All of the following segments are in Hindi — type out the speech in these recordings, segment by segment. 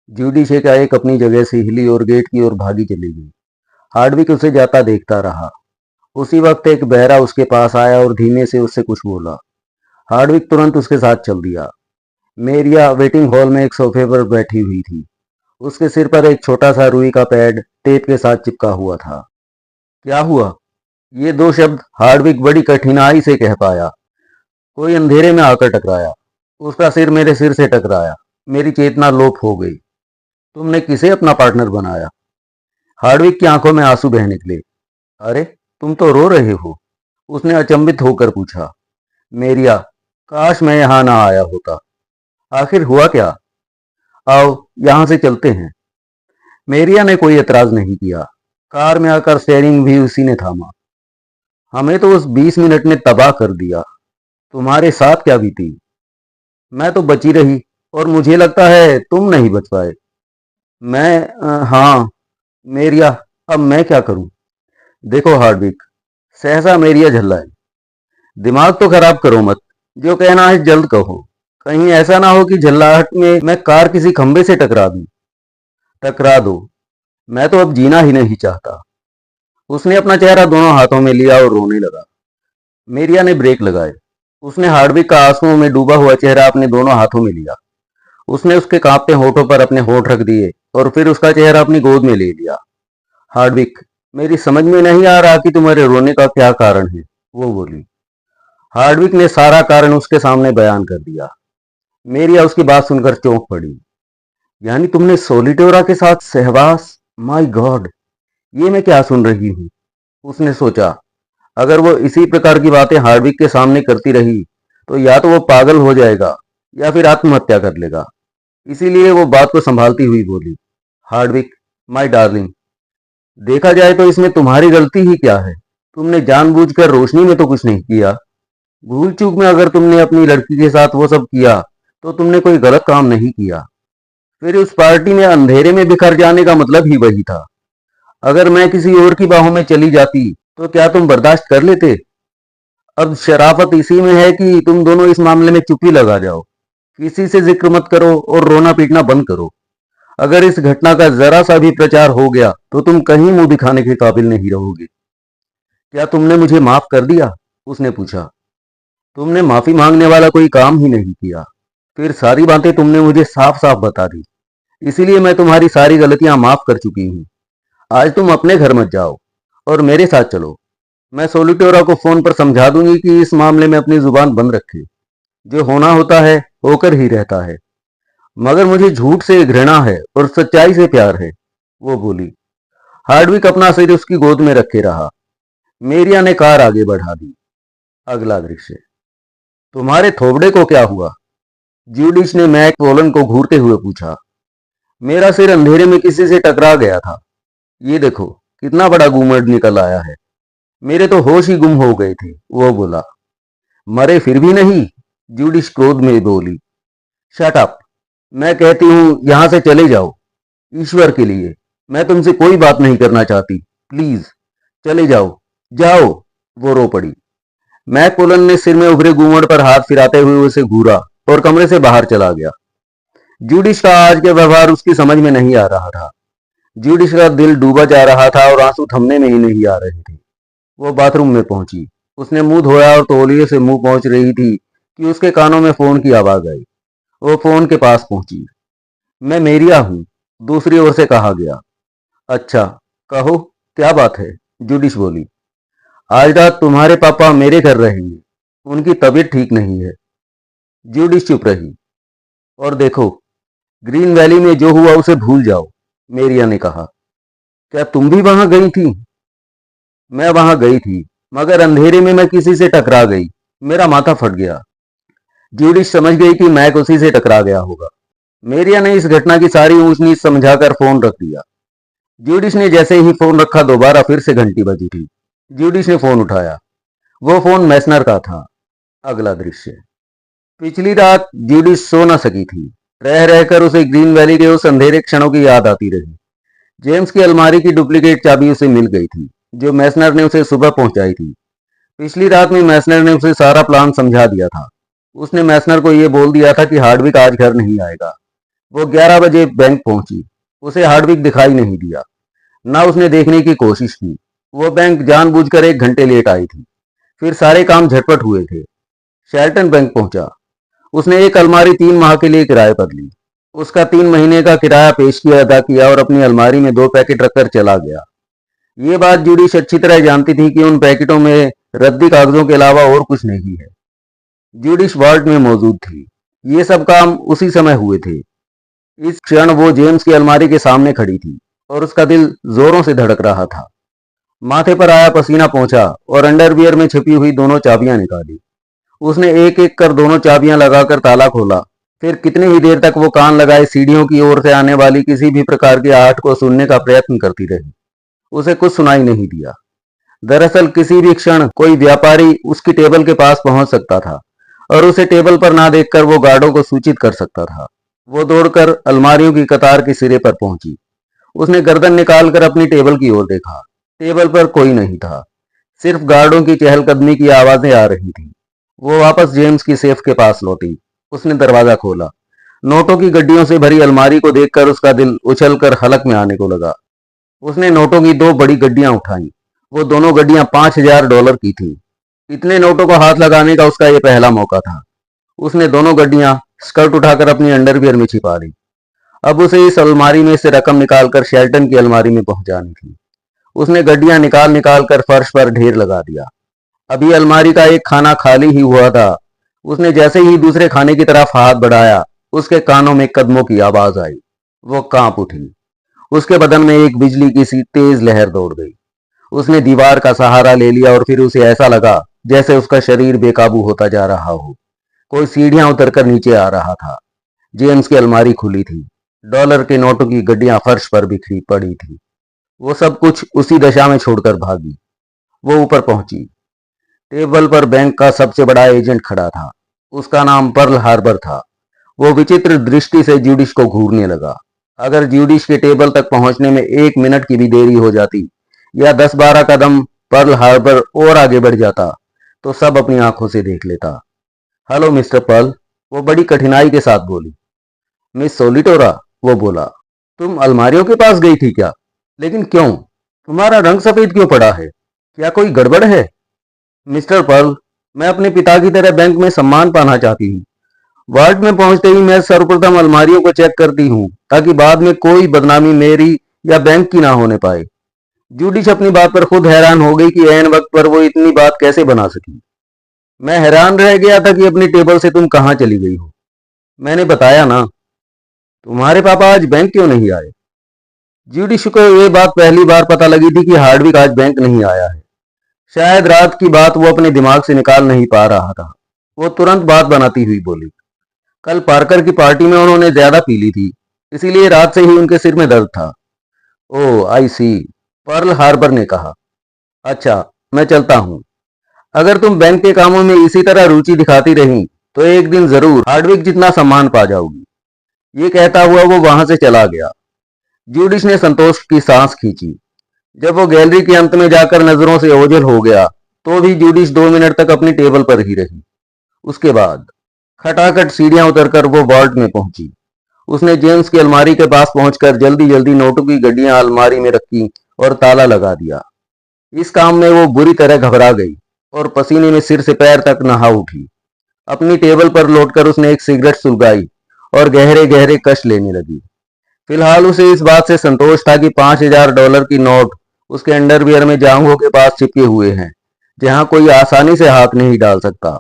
जूडी शेखाएक अपनी जगह से हिली और गेट की ओर भागी चली गई। हार्डविक उसे जाता देखता रहा। उसी वक्त एक बहरा उसके पास आया और धीमे से उससे कुछ बोला। हार्डविक तुरंत उसके साथ चल दिया। मेरिया वेटिंग हॉल में एक सोफे पर बैठी हुई थी। उसके सिर पर एक छोटा सा रुई का पैड टेप के साथ चिपका हुआ था। क्या हुआ? ये दो शब्द हार्डविक बड़ी कठिनाई से कह पाया। कोई अंधेरे में आकर टकराया। उसका सिर मेरे सिर से टकराया। मेरी चेतना लोप हो गई। तुमने किसे अपना पार्टनर बनाया? हार्डविक की आंखों में आंसू बह निकले। अरे, तुम तो रो रहे हो, उसने अचंभित होकर पूछा। मेरिया, काश मैं यहां ना आया होता। आखिर हुआ क्या? आओ, यहां से चलते हैं। मेरिया ने कोई एतराज नहीं किया। कार में आकर स्टीयरिंग भी उसी ने थामा। हमें तो उस 20 मिनट ने तबाह कर दिया। तुम्हारे साथ क्या बीती? मैं तो बची रही और मुझे लगता है तुम नहीं बच पाए। हाँ। मेरिया, अब मैं क्या करूं? देखो हार्डविक, सहसा मेरिया झल्लाए। दिमाग तो खराब करो मत। जो कहना है जल्द कहो। कहीं ऐसा ना हो कि झल्लाहट में मैं कार किसी खंबे से टकरा दूं। टकरा दो। मैं तो अब जीना ही नहीं चाहता। उसने अपना चेहरा दोनों हाथों में लिया और रोने लगा। मेरिया ने ब्रेक लगाए। उसने हार्डविक का आंसुओं में डूबा हुआ चेहरा अपने दोनों हाथों में लिया। उसने उसके कांपते होठों पर अपने होठ रख दिए और फिर उसका चेहरा अपनी गोद में ले लिया। हार्डविक, मेरी समझ में नहीं आ रहा कि तुम्हारे रोने का क्या कारण है, वो बोली। हार्डविक ने सारा कारण उसके सामने बयान कर दिया। मेरिया उसकी बात सुनकर चौंक पड़ी। यानी तुमने सोलिटोरा के साथ सहवास? माय गॉड, ये मैं क्या सुन रही हूँ? उसने सोचा, अगर वो इसी प्रकार की बातें हार्डविक के सामने करती रही तो या तो वो पागल हो जाएगा या फिर आत्महत्या कर लेगा। इसीलिए वो बात को संभालती हुई बोली, हार्डविक, माय डार्लिंग, देखा जाए तो इसमें तुम्हारी गलती ही क्या है? तुमने जानबूझकर रोशनी में तो कुछ नहीं किया। भूल चूक में अगर तुमने अपनी लड़की के साथ वो सब किया तो तुमने कोई गलत काम नहीं किया। फिर उस पार्टी में अंधेरे में बिखर जाने का मतलब ही वही था। अगर मैं किसी और की बाहों में चली जाती तो क्या तुम बर्दाश्त कर लेते? अब शराफत इसी में है कि तुम दोनों इस मामले में चुप्पी लगा जाओ। किसी से जिक्र मत करो और रोना पीटना बंद करो। अगर इस घटना का जरा सा भी प्रचार हो गया तो तुम कहीं मुंह दिखाने के काबिल नहीं रहोगे। क्या तुमने मुझे माफ कर दिया? उसने पूछा। तुमने माफी मांगने वाला कोई काम ही नहीं किया। फिर सारी बातें तुमने मुझे साफ साफ बता दी। इसीलिए मैं तुम्हारी सारी गलतियां माफ कर चुकी हूँ। आज तुम अपने घर मत जाओ और मेरे साथ चलो। मैं सोलिटोरा को फोन पर समझा दूंगी कि इस मामले में अपनी जुबान बंद रखे। जो होना होता है होकर ही रहता है। मगर मुझे झूठ से घृणा है और सच्चाई से प्यार है, वो बोली। हार्डविक अपना सिर उसकी गोद में रखे रहा। मेरिया ने कार आगे बढ़ा दी। अगला दृश्य। तुम्हारे थोबड़े को क्या हुआ? ज्यूडिश ने मैक पोलन को घूरते हुए पूछा। मेरा सिर अंधेरे में किसी से टकरा गया था। ये देखो, कितना बड़ा घूमड़ निकल आया है। मेरे तो होश ही गुम हो गए थे, वो बोला। मरे फिर भी नहीं, ज्यूडिश क्रोध में बोली। Shut up. मैं कहती हूं यहां से चले जाओ। ईश्वर के लिए, मैं तुमसे कोई बात नहीं करना चाहती। प्लीज, चले जाओ। जाओ। वो रो पड़ी। मैकपोलन ने सिर में उभरे घूंघट पर हाथ फिराते हुए उसे घूरा और कमरे से बाहर चला गया। जूडिश का आज के व्यवहार उसकी समझ में नहीं आ रहा था। जूडिश का दिल डूबा जा रहा था और आंसू थमने में ही नहीं आ रहे थे। वो बाथरूम में पहुंची। उसने मुंह धोया और तौलिए से मुंह पहुंच रही थी कि उसके कानों में फोन की आवाज आई। वो फोन के पास पहुंची। मैं मेरिया हूं, दूसरी ओर से कहा गया। अच्छा, कहो, क्या बात है? जूडिश बोली। आज रात तुम्हारे पापा मेरे घर रहेंगे। उनकी तबीयत ठीक नहीं है। जूडिश चुप रही। और देखो, ग्रीन वैली में जो हुआ उसे भूल जाओ, मेरिया ने कहा। क्या तुम भी वहां गई थी? मैं वहां गई थी, मगर अंधेरे में मैं किसी से टकरा गई। मेरा माथा फट गया। जूडिश समझ गई कि मैक उसी से टकरा गया होगा। मेरिया ने इस घटना की सारी ऊंच नीच समझाकर फोन रख दिया। जूडिश ने जैसे ही फोन रखा दोबारा फिर से घंटी बजी थी। जूडिश ने फोन उठाया। वो फोन मैसनर का था। अगला दृश्य। पिछली रात जूडिश सो न सकी थी। रह रहकर उसे ग्रीन वैली के उस अंधेरे क्षणों की याद आती रही। जेम्स की अलमारी की डुप्लीकेट चाबी उसे मिल गई थी, जो मैसनर ने उसे सुबह पहुंचाई थी। पिछली रात में मैसनर ने उसे सारा प्लान समझा दिया था। उसने मैसनर को यह बोल दिया था कि हार्डविक आज घर नहीं आएगा। वो 11 बजे बैंक पहुंची। उसे हार्डविक दिखाई नहीं दिया, ना उसने देखने की कोशिश की। वो बैंक जानबूझकर 1 घंटे लेट आई थी। फिर सारे काम झटपट हुए थे। शेल्टन बैंक पहुंचा। उसने एक अलमारी 3 माह के लिए किराए पर ली। उसका 3 महीने का किराया पेशगी अदा किया और अपनी अलमारी में 2 पैकेट रखकर चला गया। ये बात जुडिश अच्छी तरह जानती थी कि उन पैकेटों में रद्दी कागजों के अलावा और कुछ नहीं है। जुडिश वार्ड में मौजूद थी। ये सब काम उसी समय हुए थे। इस क्षण वो जेम्स की अलमारी के सामने खड़ी थी और उसका दिल जोरों से धड़क रहा था। माथे पर आया पसीना पहुंचा और अंडरवियर में छिपी हुई दोनों चाबियां निकाली। उसने एक एक कर दोनों चाबियां लगाकर ताला खोला। फिर कितनी ही देर तक वो कान लगाए सीढ़ियों की ओर से आने वाली किसी भी प्रकार की आहट को सुनने का प्रयत्न करती रही। उसे कुछ सुनाई नहीं दिया। दरअसल किसी भी क्षण कोई व्यापारी उसकी टेबल के पास पहुंच सकता था और उसे टेबल पर ना देखकर वो गार्डों को सूचित कर सकता था। वो दौड़कर अलमारियों की कतार के सिरे पर पहुंची। उसने गर्दन निकालकर अपनी टेबल की ओर देखा। टेबल पर कोई नहीं था। सिर्फ गार्डों की चहलकदमी की आवाजें आ रही थी। वो वापस जेम्स की सेफ के पास लौटी। उसने दरवाजा खोला। नोटों की गड्डियों से भरी अलमारी को देखकर उसका दिल उछलकर हलक में आने को लगा। उसने नोटों की 2 बड़ी गड्डियां उठाई। वो दोनों गड्डियां $5000 की थीं। इतने नोटों को हाथ लगाने का उसका ये पहला मौका था। उसने दोनों गड्डियां स्कर्ट उठाकर अपनी अंडरवियर में छिपा ली। अब उसे इस अलमारी में से रकम निकालकर शेल्टन की अलमारी में पहुंचानी थी। उसने गड्डियां निकाल निकाल कर फर्श पर ढेर लगा दिया। अभी अलमारी का एक खाना खाली ही हुआ था। उसने जैसे ही दूसरे खाने की तरफ हाथ बढ़ाया, उसके कानों में कदमों की आवाज आई। वो कांप उठी। उसके बदन में एक बिजली की सी तेज लहर दौड़ गई। उसने दीवार का सहारा ले लिया और फिर उसे ऐसा लगा जैसे उसका शरीर बेकाबू होता जा रहा हो। कोई सीढ़ियां उतरकर नीचे आ रहा था। जेम्स की अलमारी खुली थी। डॉलर के नोटों की गड्डियां फर्श पर बिखरी पड़ी थी। वो सब कुछ उसी दशा में छोड़कर भागी। वो ऊपर पहुंची। टेबल पर बैंक का सबसे बड़ा एजेंट खड़ा था। उसका नाम पर्ल हार्बर था। वो विचित्र दृष्टि से ज्यूडिश को घूरने लगा। अगर ज्यूडिश के टेबल तक पहुंचने में 1 मिनट की भी देरी हो जाती या 10-12 कदम पर्ल हार्बर और आगे बढ़ जाता तो सब अपनी आंखों से देख लेता। हेलो मिस्टर पर्ल, वो बड़ी कठिनाई के साथ बोली। मिस सोलिटोरा, वो बोला, तुम अलमारियों के पास गई थी क्या? लेकिन क्यों? तुम्हारा रंग सफेद क्यों पड़ा है? क्या कोई गड़बड़ है? मिस्टर पर्ल, मैं अपने पिता की तरह बैंक में सम्मान पाना चाहती हूँ। वार्ड में पहुंचते ही मैं सर्वप्रथम अलमारियों को चेक करती हूँ ताकि बाद में कोई बदनामी मेरी या बैंक की ना होने पाए। जूडिश अपनी बात पर खुद हैरान हो गई कि ऐन वक्त पर वो इतनी बात कैसे बना सकी। मैं हैरान रह गया था कि अपनी टेबल से तुम कहाँ चली गई हो। मैंने बताया ना। तुम्हारे पापा आज बैंक क्यों नहीं आए? जूडिश को ये बात पहली बार पता लगी थी कि हार्डविक आज बैंक नहीं आया है। शायद रात की बात वो अपने दिमाग से निकाल नहीं पा रहा था। वो तुरंत बात बनाती हुई बोली, कल पार्कर की पार्टी में उन्होंने ज्यादा पी ली थी, इसीलिए रात से ही उनके सिर में दर्द था। ओह आई सी, पर्ल हार्बर ने कहा। अच्छा, मैं चलता हूँ। अगर तुम बैंक के कामों में इसी तरह रुचि दिखाती रही तो एक दिन जरूर हार्डविक जितना सम्मान पा जाओगी। ये कहता हुआ वो वहां से चला गया। ज्यूडिश ने संतोष की सांस खींची। जब वो गैलरी के अंत में जाकर नजरों से ओझल हो गया तो भी ज्यूडिश 2 मिनट तक अपनी टेबल पर ही रही। उसके बाद खटाखट सीढ़ियां उतरकर वो वार्ड में पहुंची। उसने जेम्स की अलमारी के पास पहुंचकर जल्दी जल्दी नोटों की गड्डियां अलमारी में रखी और ताला लगा दिया। इस काम में वो बुरी तरह घबरा गई और पसीने में सिर से पैर तक नहा उठी। अपनी टेबल पर लौटकर उसने एक सिगरेट सुलगाई और गहरे गहरे कश लेने लगी। फिलहाल उसे इस बात से संतोष था कि $5000 की नोट उसके अंडरवियर में जांघों के पास चिपके हुए हैं, जहां कोई आसानी से हाथ नहीं डाल सकता।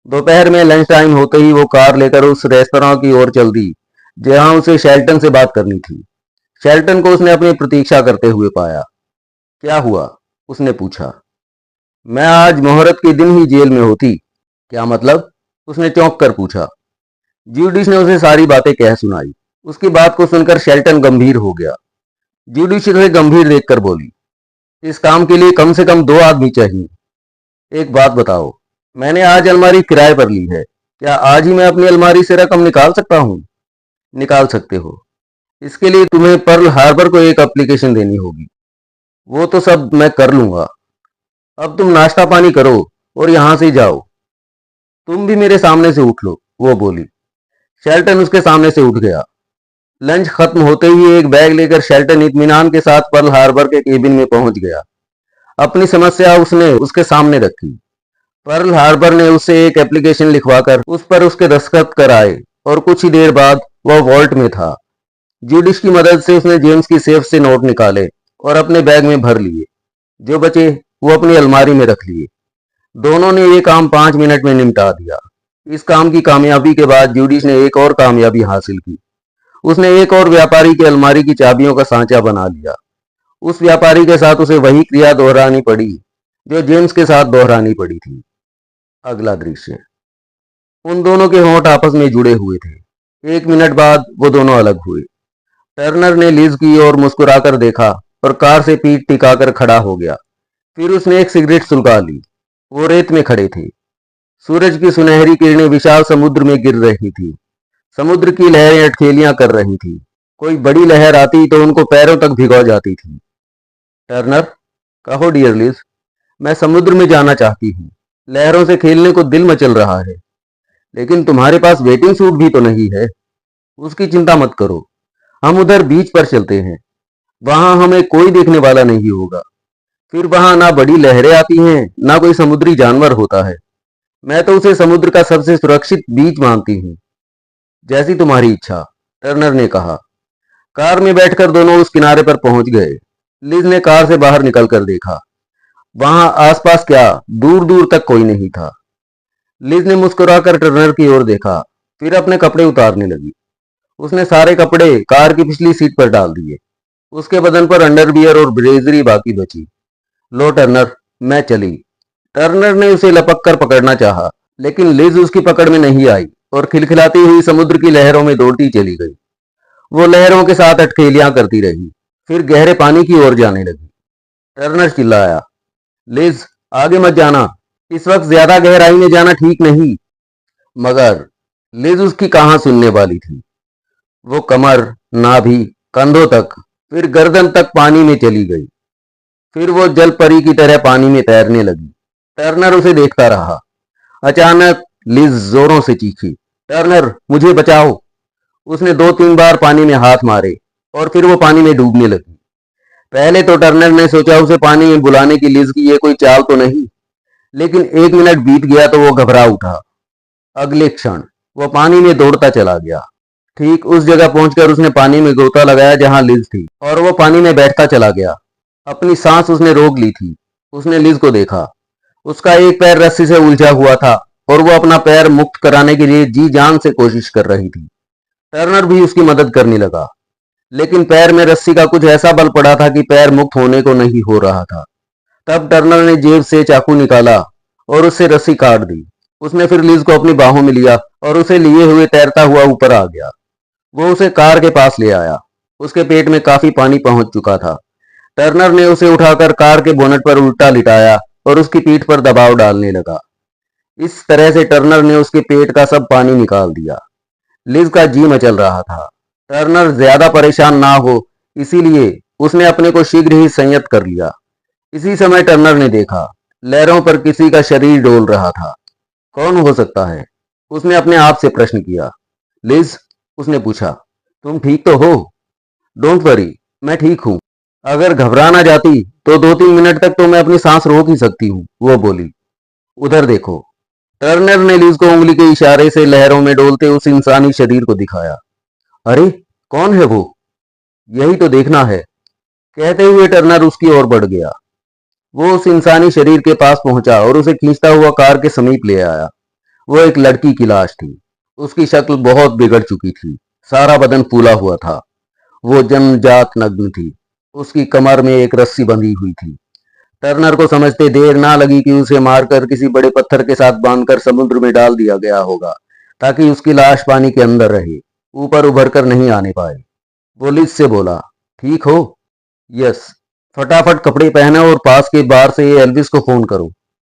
दोपहर में लंच टाइम होते ही वो कार लेकर उस रेस्तरां की ओर चल दी जहां उसे शेल्टन से बात करनी थी। शेल्टन को उसने अपनी प्रतीक्षा करते हुए पाया। क्या हुआ? उसने पूछा। मैं आज मुहूर्त के दिन ही जेल में होती। क्या मतलब? उसने चौंक कर पूछा। ज्यूडिश ने उसे सारी बातें कह सुनाई। उसकी बात को सुनकर शेल्टन गंभीर हो गया। ज्यूडिश उसे गंभीर देखकर बोली, इस काम के लिए कम से कम 2 आदमी चाहिए। एक बात बताओ, मैंने आज अलमारी किराए पर ली है। क्या आज ही मैं अपनी अलमारी से रकम निकाल सकता हूँ? निकाल सकते हो। इसके लिए तुम्हें पर्ल हार्बर को एक एप्लीकेशन देनी होगी। वो तो सब मैं कर लूंगा। अब तुम नाश्ता पानी करो और यहां से जाओ। तुम भी मेरे सामने से उठ लो, वो बोली। शेल्टन उसके सामने से उठ गया। लंच खत्म होते ही एक बैग लेकर शेल्टन इत्मीनान के साथ पर्ल हार्बर के केबिन में पहुंच गया। अपनी समस्या उसने उसके सामने रखी। पर्ल हार्बर ने उससे एक एप्लीकेशन लिखवाकर उस पर उसके दस्तखत कराए और कुछ ही देर बाद वह वॉल्ट में था। जुडिश की मदद से उसने जेम्स की सेफ से नोट निकाले और अपने बैग में भर लिए। जो बचे वो अपनी अलमारी में रख लिए। दोनों ने ये काम 5 मिनट में निपटा दिया। इस काम की कामयाबी के बाद जुडिश ने एक और कामयाबी हासिल की। उसने एक और व्यापारी की अलमारी की चाबियों का सांचा बना लिया। उस व्यापारी के साथ उसे वही क्रिया दोहरानी पड़ी जो जेम्स के साथ दोहरानी पड़ी थी। अगला दृश्य। उन दोनों के होंठ आपस में जुड़े हुए थे। 1 मिनट बाद वो दोनों अलग हुए। टर्नर ने लिज की ओर मुस्कुराकर देखा और कार से पीठ टिकाकर खड़ा हो गया। फिर उसने एक सिगरेट सुलगा ली। वो रेत में खड़े थे। सूरज की सुनहरी किरणें विशाल समुद्र में गिर रही थी। समुद्र की लहरें अटखेलियां कर रही थी। कोई बड़ी लहर आती तो उनको पैरों तक भिगो जाती थी। टर्नर, कहो डियर लिज, मैं समुद्र में जाना चाहती हूँ। लहरों से खेलने को दिल मचल रहा है, लेकिन तुम्हारे पास वेटिंग सूट भी तो नहीं है। उसकी चिंता मत करो, हम उधर बीच पर चलते हैं। वहां हमें कोई देखने वाला नहीं होगा। फिर वहां ना बड़ी लहरें आती हैं, ना कोई समुद्री जानवर होता है। मैं तो उसे समुद्र का सबसे सुरक्षित बीच मानती हूँ। जैसी तुम्हारी इच्छा, टर्नर ने कहा। कार में बैठकर दोनों उस किनारे पर पहुंच गए। लिज ने कार से बाहर निकलकर देखा। वहां आसपास क्या, दूर दूर तक कोई नहीं था। लिज ने मुस्कुराकर टर्नर की ओर देखा, फिर अपने कपड़े उतारने लगी। उसने सारे कपड़े कार की पिछली सीट पर डाल दिए। उसके बदन पर अंडरवियर और ब्रेजरी बाकी बची। लो टर्नर, मैं चली। टर्नर ने उसे लपक कर पकड़ना चाहा, लेकिन लिज उसकी पकड़ में नहीं आई और खिलखिलाती हुई समुद्र की लहरों में दौड़ती चली गई। वो लहरों के साथ अटखेलियां करती रही, फिर गहरे पानी की ओर जाने लगी। टर्नर चिल्लाया, लिज, आगे मत जाना। इस वक्त ज्यादा गहराई में जाना ठीक नहीं। मगर लिज उसकी कहां सुनने वाली थी। वो कमर, नाभि, कंधों तक, फिर गर्दन तक पानी में चली गई। फिर वो जल परी की तरह पानी में तैरने लगी। टर्नर उसे देखता रहा। अचानक लिज जोरों से चीखी, टर्नर, मुझे बचाओ। उसने 2-3 बार पानी में हाथ मारे और फिर वो पानी में डूबने लगी। पहले तो टर्नर ने सोचा उसे पानी में बुलाने की लिज की ये कोई चाल तो नहीं, लेकिन 1 मिनट बीत गया तो वो घबरा उठा। अगले क्षण वो पानी में दौड़ता चला गया। ठीक उस जगह पहुंचकर उसने पानी में गोता लगाया जहां लिज थी, और वो पानी में बैठता चला गया। अपनी सांस उसने रोक ली थी। उसने लिज को देखा। उसका एक पैर रस्सी से उलझा हुआ था और वो अपना पैर मुक्त कराने के लिए जी जान से कोशिश कर रही थी। टर्नर भी उसकी मदद करने लगा, लेकिन पैर में रस्सी का कुछ ऐसा बल पड़ा था कि पैर मुक्त होने को नहीं हो रहा था। तब टर्नर ने जेब से चाकू निकाला और उससे रस्सी काट दी। उसने फिर लिज को अपनी बाहों में लिया और उसे लिए हुए तैरता हुआ ऊपर आ गया। वो उसे कार के पास ले आया। उसके पेट में काफी पानी पहुंच चुका था। टर्नर ने उसे उठाकर कार के बोनट पर उल्टा लिटाया और उसकी पीठ पर दबाव डालने लगा। इस तरह से टर्नर ने उसके पेट का सब पानी निकाल दिया। लिज का जी मचल रहा था। टर्नर ज्यादा परेशान ना हो, इसीलिए उसने अपने को शीघ्र ही संयत कर लिया। इसी समय टर्नर ने देखा, लहरों पर किसी का शरीर डोल रहा था। कौन हो सकता है? उसने अपने आप से प्रश्न किया। लिज, उसने पूछा, तुम ठीक तो हो? डोंट वरी, मैं ठीक हूं। अगर घबरा ना जाती तो 2-3 मिनट तक तो मैं अपनी सांस रोक ही सकती हूँ, वो बोली। उधर देखो। टर्नर ने लिज को उंगली के इशारे से लहरों में डोलते उस इंसानी शरीर को दिखाया। अरे, कौन है वो? यही तो देखना है। कहते हुए टर्नर उसकी ओर बढ़ गया। वो उस इंसानी शरीर के पास पहुंचा और उसे खींचता हुआ कार के समीप ले आया। वो एक लड़की की लाश थी। उसकी शक्ल बहुत बिगड़ चुकी थी। सारा बदन फूला हुआ था। वो जन्मजात नग्न थी। उसकी कमर में एक रस्सी बंधी हुई थी। टर्नर को समझते देर ना लगी कि उसे मारकर किसी बड़े पत्थर के साथ बांधकर समुद्र में डाल दिया गया होगा, ताकि उसकी लाश पानी के अंदर रहे, ऊपर उभर कर नहीं आने पाए। वो लिज से बोला, ठीक हो? यस। फटाफट कपड़े पहने और पास के बार से एल्विस को फोन करो।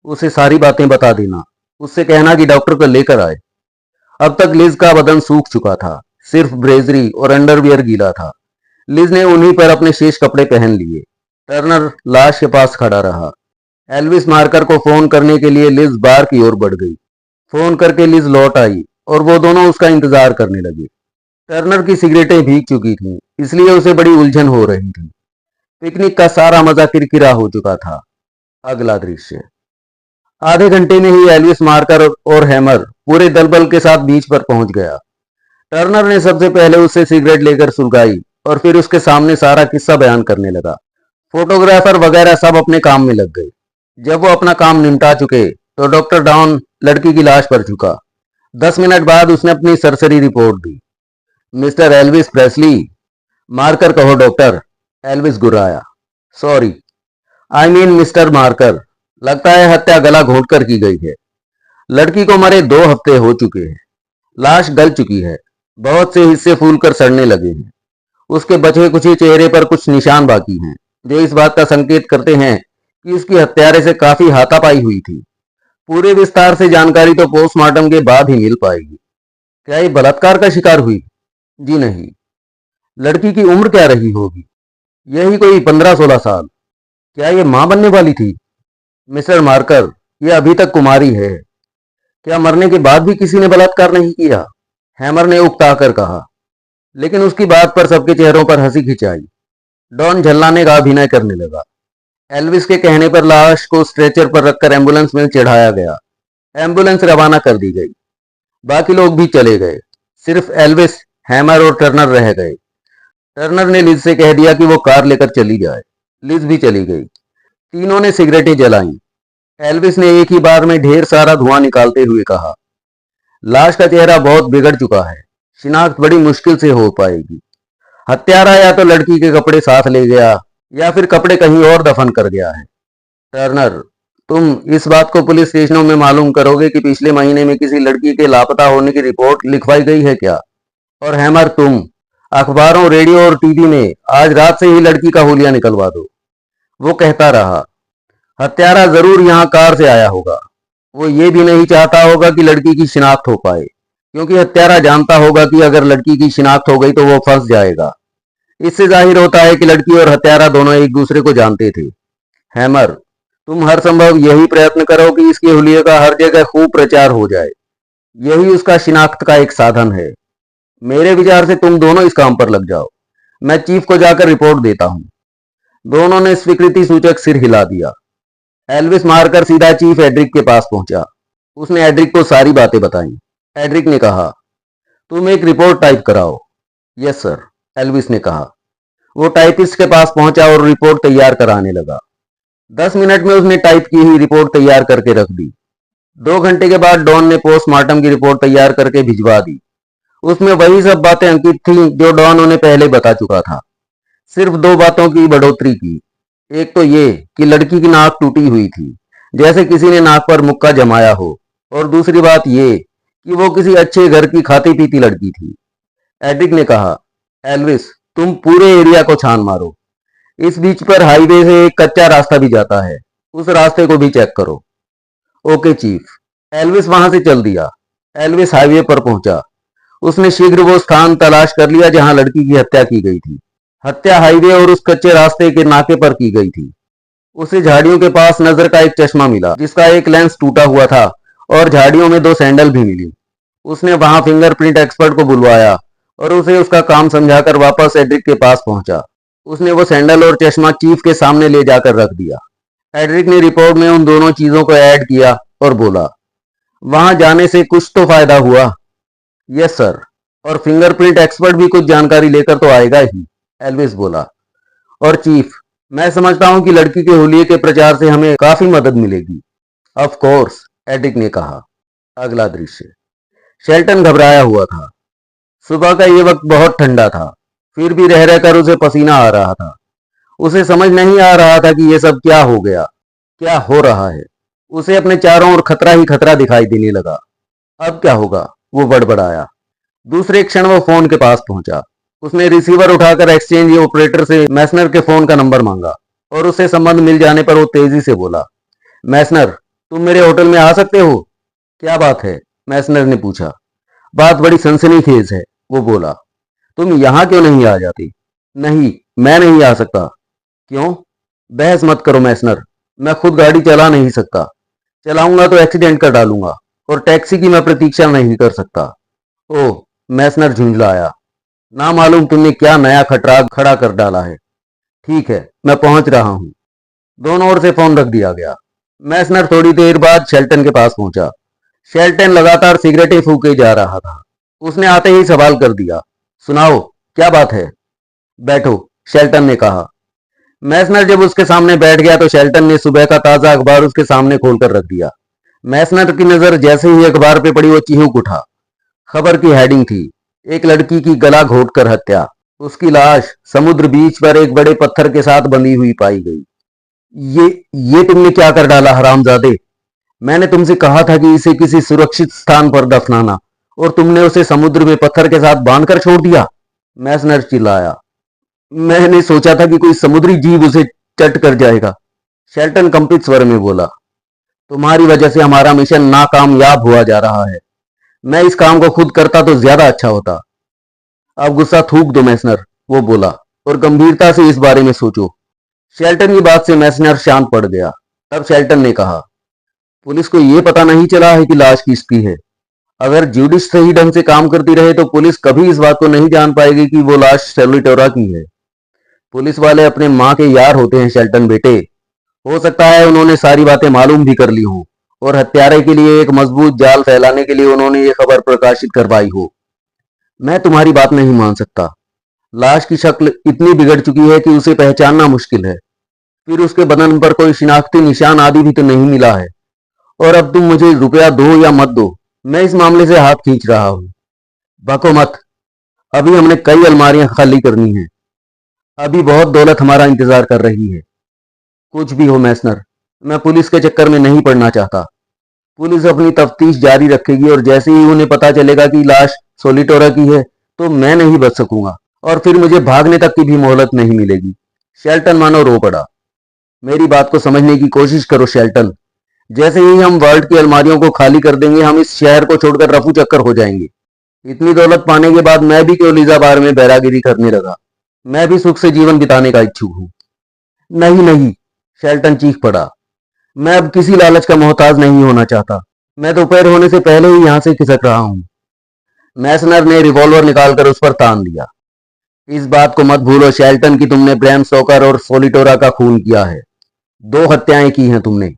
उसे सारी बातें बता देना। उससे कहना कि डॉक्टर को लेकर आए। अब तक लिज का बदन सूख चुका था। सिर्फ ब्रेजरी और अंडरवियर गीला था। लिज ने उन्हीं पर अपने शेष कपड़े पहन लिए। टर्नर लाश के पास खड़ा रहा। एल्विस मार्कर को फोन करने के लिए लिज बार की ओर बढ़ गई। फोन करके लिज लौट आई और वो दोनों उसका इंतजार करने लगे। टर्नर की सिगरेटें भीग चुकी थीं, इसलिए उसे बड़ी उलझन हो रही थी। पिकनिक का सारा मजा किरकिरा हो चुका था। अगला दृश्य। आधे घंटे में ही एल्विस मार्कर और हैमर पूरे दलबल के साथ बीच पर पहुंच गया। टर्नर ने सबसे पहले उससे सिगरेट लेकर सुलगाई और फिर उसके सामने सारा किस्सा बयान करने लगा। फोटोग्राफर वगैरह सब अपने काम में लग गए। जब वो अपना काम निपटा चुके तो डॉक्टर डॉन लड़की की लाश पर झुका। 10 मिनट बाद उसने अपनी सरसरी रिपोर्ट दी। Mister Elvis Presley. मार्कर कहो डॉक्टर। एल्विस गुर्राया। Sorry, I mean Mister Marker. लगता है हत्या गला घोंटकर की गई है। लड़की को मरे 2 हफ्ते हो चुके हैं। लाश गल चुकी है। बहुत से हिस्से फूलकर सड़ने लगे हैं। उसके बचे कुचे चेहरे पर कुछ निशान बाकी हैं, जो इस बात का संकेत करते हैं कि उसकी हत्यारे से काफी हाथापाई हुई थी। पूरे विस्तार से जानकारी तो पोस्टमार्टम के बाद ही मिल पाएगी। क्या ये बलात्कार का शिकार हुई? जी नहीं। लड़की की उम्र क्या रही होगी? यही कोई 15-16 साल। क्या ये मां बनने वाली थी? मिस्टर मार्कर, ये अभी तक कुमारी है। क्या मरने के बाद भी किसी ने बलात्कार नहीं किया? हैमर ने उकताकर कहा। लेकिन उसकी बात पर सबके चेहरों पर हंसी खिंचाई। डॉन झल्लाने का अभिनय करने लगा। एल्विस के कहने पर लाश को स्ट्रेचर पर रखकर एम्बुलेंस में चढ़ाया गया। एम्बुलेंस रवाना कर दी गई। बाकी लोग भी चले गए। सिर्फ एल्विस, हैमर और टर्नर रह गए। टर्नर ने लिज से कह दिया कि वो कार लेकर चली जाए। लिज भी चली गई। तीनों ने सिगरेटें जलाईं। एल्विस ने एक ही बार में ढेर सारा धुआं निकालते हुए कहा, लाश का चेहरा बहुत बिगड़ चुका है। शिनाख्त बड़ी मुश्किल से हो पाएगी। हत्यारा या तो लड़की के कपड़े साथ ले गया या फिर कपड़े कहीं और दफन कर गया है। टर्नर, तुम इस बात को पुलिस स्टेशनों में मालूम करोगे कि पिछले महीने में किसी लड़की के लापता होने की रिपोर्ट लिखवाई गई है क्या? और हैमर, तुम अखबारों, रेडियो और टीवी में आज रात से ही लड़की का हुलिया निकलवा दो। वो कहता रहा, हत्यारा जरूर यहाँ कार से आया होगा। वो ये भी नहीं चाहता होगा कि लड़की की शिनाख्त हो पाए, क्योंकि हत्यारा जानता होगा कि अगर लड़की की शिनाख्त हो गई तो वो फंस जाएगा। इससे जाहिर होता है कि लड़की और हत्यारा दोनों एक दूसरे को जानते थे। हैमर, तुम हर संभव यही प्रयत्न करो कि इसके हुलिये का हर जगह खूब प्रचार हो जाए। यही उसका शिनाख्त का एक साधन है। मेरे विचार से तुम दोनों इस काम पर लग जाओ। मैं चीफ को जाकर रिपोर्ट देता हूँ। दोनों ने स्वीकृति सूचक सिर हिला दिया। एल्विस मारकर सीधा चीफ एड्रिक के पास पहुंचा। उसने एड्रिक को सारी बातें बताई। एड्रिक ने कहा, तुम एक रिपोर्ट टाइप कराओ। यस सर, एल्विस ने कहा। वो टाइपिस्ट के पास पहुंचा और रिपोर्ट तैयार कराने लगा। 10 मिनट में उसने टाइप की हुई रिपोर्ट तैयार करके रख दी। 2 घंटे के बाद डॉन ने पोस्टमार्टम की रिपोर्ट तैयार करके भिजवा दी। उसमें वही सब बातें अंकित थीं जो डॉन उन्हें पहले बता चुका था। सिर्फ 2 बातों की बढ़ोतरी की। एक तो ये कि लड़की की नाक टूटी हुई थी, जैसे किसी ने नाक पर मुक्का जमाया हो, और दूसरी बात ये कि वो किसी अच्छे घर की खाती पीती लड़की थी। एड्रिक ने कहा, एल्विस, तुम पूरे एरिया को छान मारो। इस बीच पर हाईवे से एक कच्चा रास्ता भी जाता है, उस रास्ते को भी चेक करो। Okay chief. एल्विस वहां से चल दिया। एल्विस हाईवे पर पहुंचा। उसने शीघ्र वो स्थान तलाश कर लिया जहां लड़की की हत्या की गई थी। हत्या हाईवे और उस कच्चे रास्ते के नाके पर की गई थी। उसे झाड़ियों के पास नजर का एक चश्मा मिला, जिसका एक लेंस टूटा हुआ था, और झाड़ियों में 2 सैंडल भी मिली। उसने वहां फिंगरप्रिंट एक्सपर्ट को बुलवाया और उसे उसका काम समझाकर वापस एड्रिक के पास पहुंचा। उसने वो सैंडल और चश्मा चीफ के सामने ले जाकर रख दिया। एड्रिक ने रिपोर्ट में उन दोनों चीजों को ऐड किया और बोला, वहां जाने से कुछ तो फायदा हुआ। यस सर, और फिंगरप्रिंट एक्सपर्ट भी कुछ जानकारी लेकर तो आएगा ही, एल्विस बोला। और चीफ, मैं समझता हूं कि लड़की के हुलिये के प्रचार से हमें काफी मदद मिलेगी। ऑफ कोर्स, एड्रिक ने कहा। अगला दृश्य। शेल्टन घबराया हुआ था। सुबह का ये वक्त बहुत ठंडा था, फिर भी रह रहकर उसे पसीना आ रहा था। उसे समझ नहीं आ रहा था कि ये सब क्या हो गया, क्या हो रहा है। उसे अपने चारों ओर खतरा ही खतरा दिखाई देने लगा। अब क्या होगा, वो बड़बड़ाया। दूसरे क्षण वो फोन के पास पहुंचा। उसने रिसीवर उठाकर एक्सचेंज ऑपरेटर से मैसनर के फोन का नंबर मांगा और उससे संबंध मिल जाने पर वो तेजी से बोला, मैसनर, तुम मेरे होटल में आ सकते हो? क्या बात है? मैसनर ने पूछा। बात बड़ी सनसनीखेज है, वो बोला। तुम यहां क्यों नहीं आ जाती? नहीं, मैं नहीं आ सकता। क्यों? बहस मत करो मैसनर, मैं खुद गाड़ी चला नहीं सकता। चलाऊंगा तो एक्सीडेंट कर डालूंगा, और टैक्सी की मैं प्रतीक्षा नहीं कर सकता। ओह, मैसनर झुंझलाया। ना मालूम तुमने क्या नया खटरा खड़ा कर डाला है। ठीक है, मैं पहुंच रहा हूं। दोनों ओर से फोन रख दिया गया। मैसनर थोड़ी देर बाद शेल्टन के पास पहुंचा। शेल्टन लगातार सिगरेटें फूके जा रहा था। उसने आते ही सवाल कर दिया, सुनाओ, क्या बात है? बैठो, शेल्टन ने कहा। मैसनर जब उसके सामने बैठ गया तो शेल्टन ने सुबह का ताजा अखबार उसके सामने खोलकर रख दिया। मैसनर की नजर जैसे ही अखबार पे पड़ी वो चिहुक उठा। खबर की हेडिंग थी, एक लड़की की गला घोंटकर हत्या। उसकी लाश समुद्र बीच पर एक बड़े पत्थर के साथ बंधी हुई पाई गई। ये ये तुमने क्या कर डाला हरामजादे? मैंने तुमसे कहा था कि इसे किसी सुरक्षित स्थान पर दफनाना, और तुमने उसे समुद्र में पत्थर के साथ बांधकर छोड़ दिया। मैसनर चिल्लाया। मैंने सोचा था कि कोई समुद्री जीव उसे चट कर जाएगा, शेल्टन कंपित स्वर में बोला। तुम्हारी वजह से हमारा मिशन नाकामयाब हुआ जा रहा है। मैं इस काम को खुद करता तो ज्यादा अच्छा होता। अब गुस्सा थूक दो मैसनर, वो बोला, और गंभीरता से इस बारे में सोचो। शेल्टन की बात से मैसनर शांत पड़ गया। तब शेल्टन ने कहा, पुलिस को यह पता नहीं चला है कि लाश किसकी है। अगर ज्यूडिश सही ढंग से काम करती रहे तो पुलिस कभी इस बात को नहीं जान पाएगी कि वो लाश सेल्विटोरा की है। पुलिस वाले अपने माँ के यार होते हैं शेल्टन बेटे। हो सकता है उन्होंने सारी बातें मालूम भी कर ली हो, और हत्यारे के लिए एक मजबूत जाल फैलाने के लिए उन्होंने ये खबर प्रकाशित करवाई हो। मैं तुम्हारी बात नहीं मान सकता। लाश की शक्ल इतनी बिगड़ चुकी है कि उसे पहचानना मुश्किल है। फिर उसके बदन पर कोई शिनाख्ती निशान आदि भी तो नहीं मिला है। और अब तुम मुझे रुपया दो या मत दो, मैं इस मामले से हाथ खींच रहा हूं। बको मत। अभी हमने कई अलमारियां खाली करनी हैं। अभी बहुत दौलत हमारा इंतजार कर रही है। कुछ भी हो मैसनर, मैं पुलिस के चक्कर में नहीं पड़ना चाहता। पुलिस अपनी तफ्तीश जारी रखेगी, और जैसे ही उन्हें पता चलेगा कि लाश सोलिटोरा की है तो मैं नहीं बच सकूंगा, और फिर मुझे भागने तक की भी मोहलत नहीं मिलेगी। शेल्टन मानो रो पड़ा। मेरी बात को समझने की कोशिश करो शेल्टन। जैसे ही हम वर्ल्ड की अलमारियों को खाली कर देंगे, हम इस शहर को छोड़कर रफू चक्कर हो जाएंगे। इतनी दौलत पाने के बाद मैं भी क्यों लिजाबार में बैरागिरी करने लगा। मैं भी सुख से जीवन बिताने का इच्छुक हूं। नहीं नहीं, शेल्टन चीख पड़ा। मैं अब किसी लालच का मोहताज नहीं होना चाहता। मैं दोपहर होने से पहले ही यहां से खिसक रहा हूं। मैसनर ने रिवॉल्वर निकालकर उस पर तान दिया। इस बात को मत भूलो शेल्टन कि तुमने ब्रैम स्टोकर और सोलिटोरा का खून किया है। दो हत्याएं की हैं तुमने।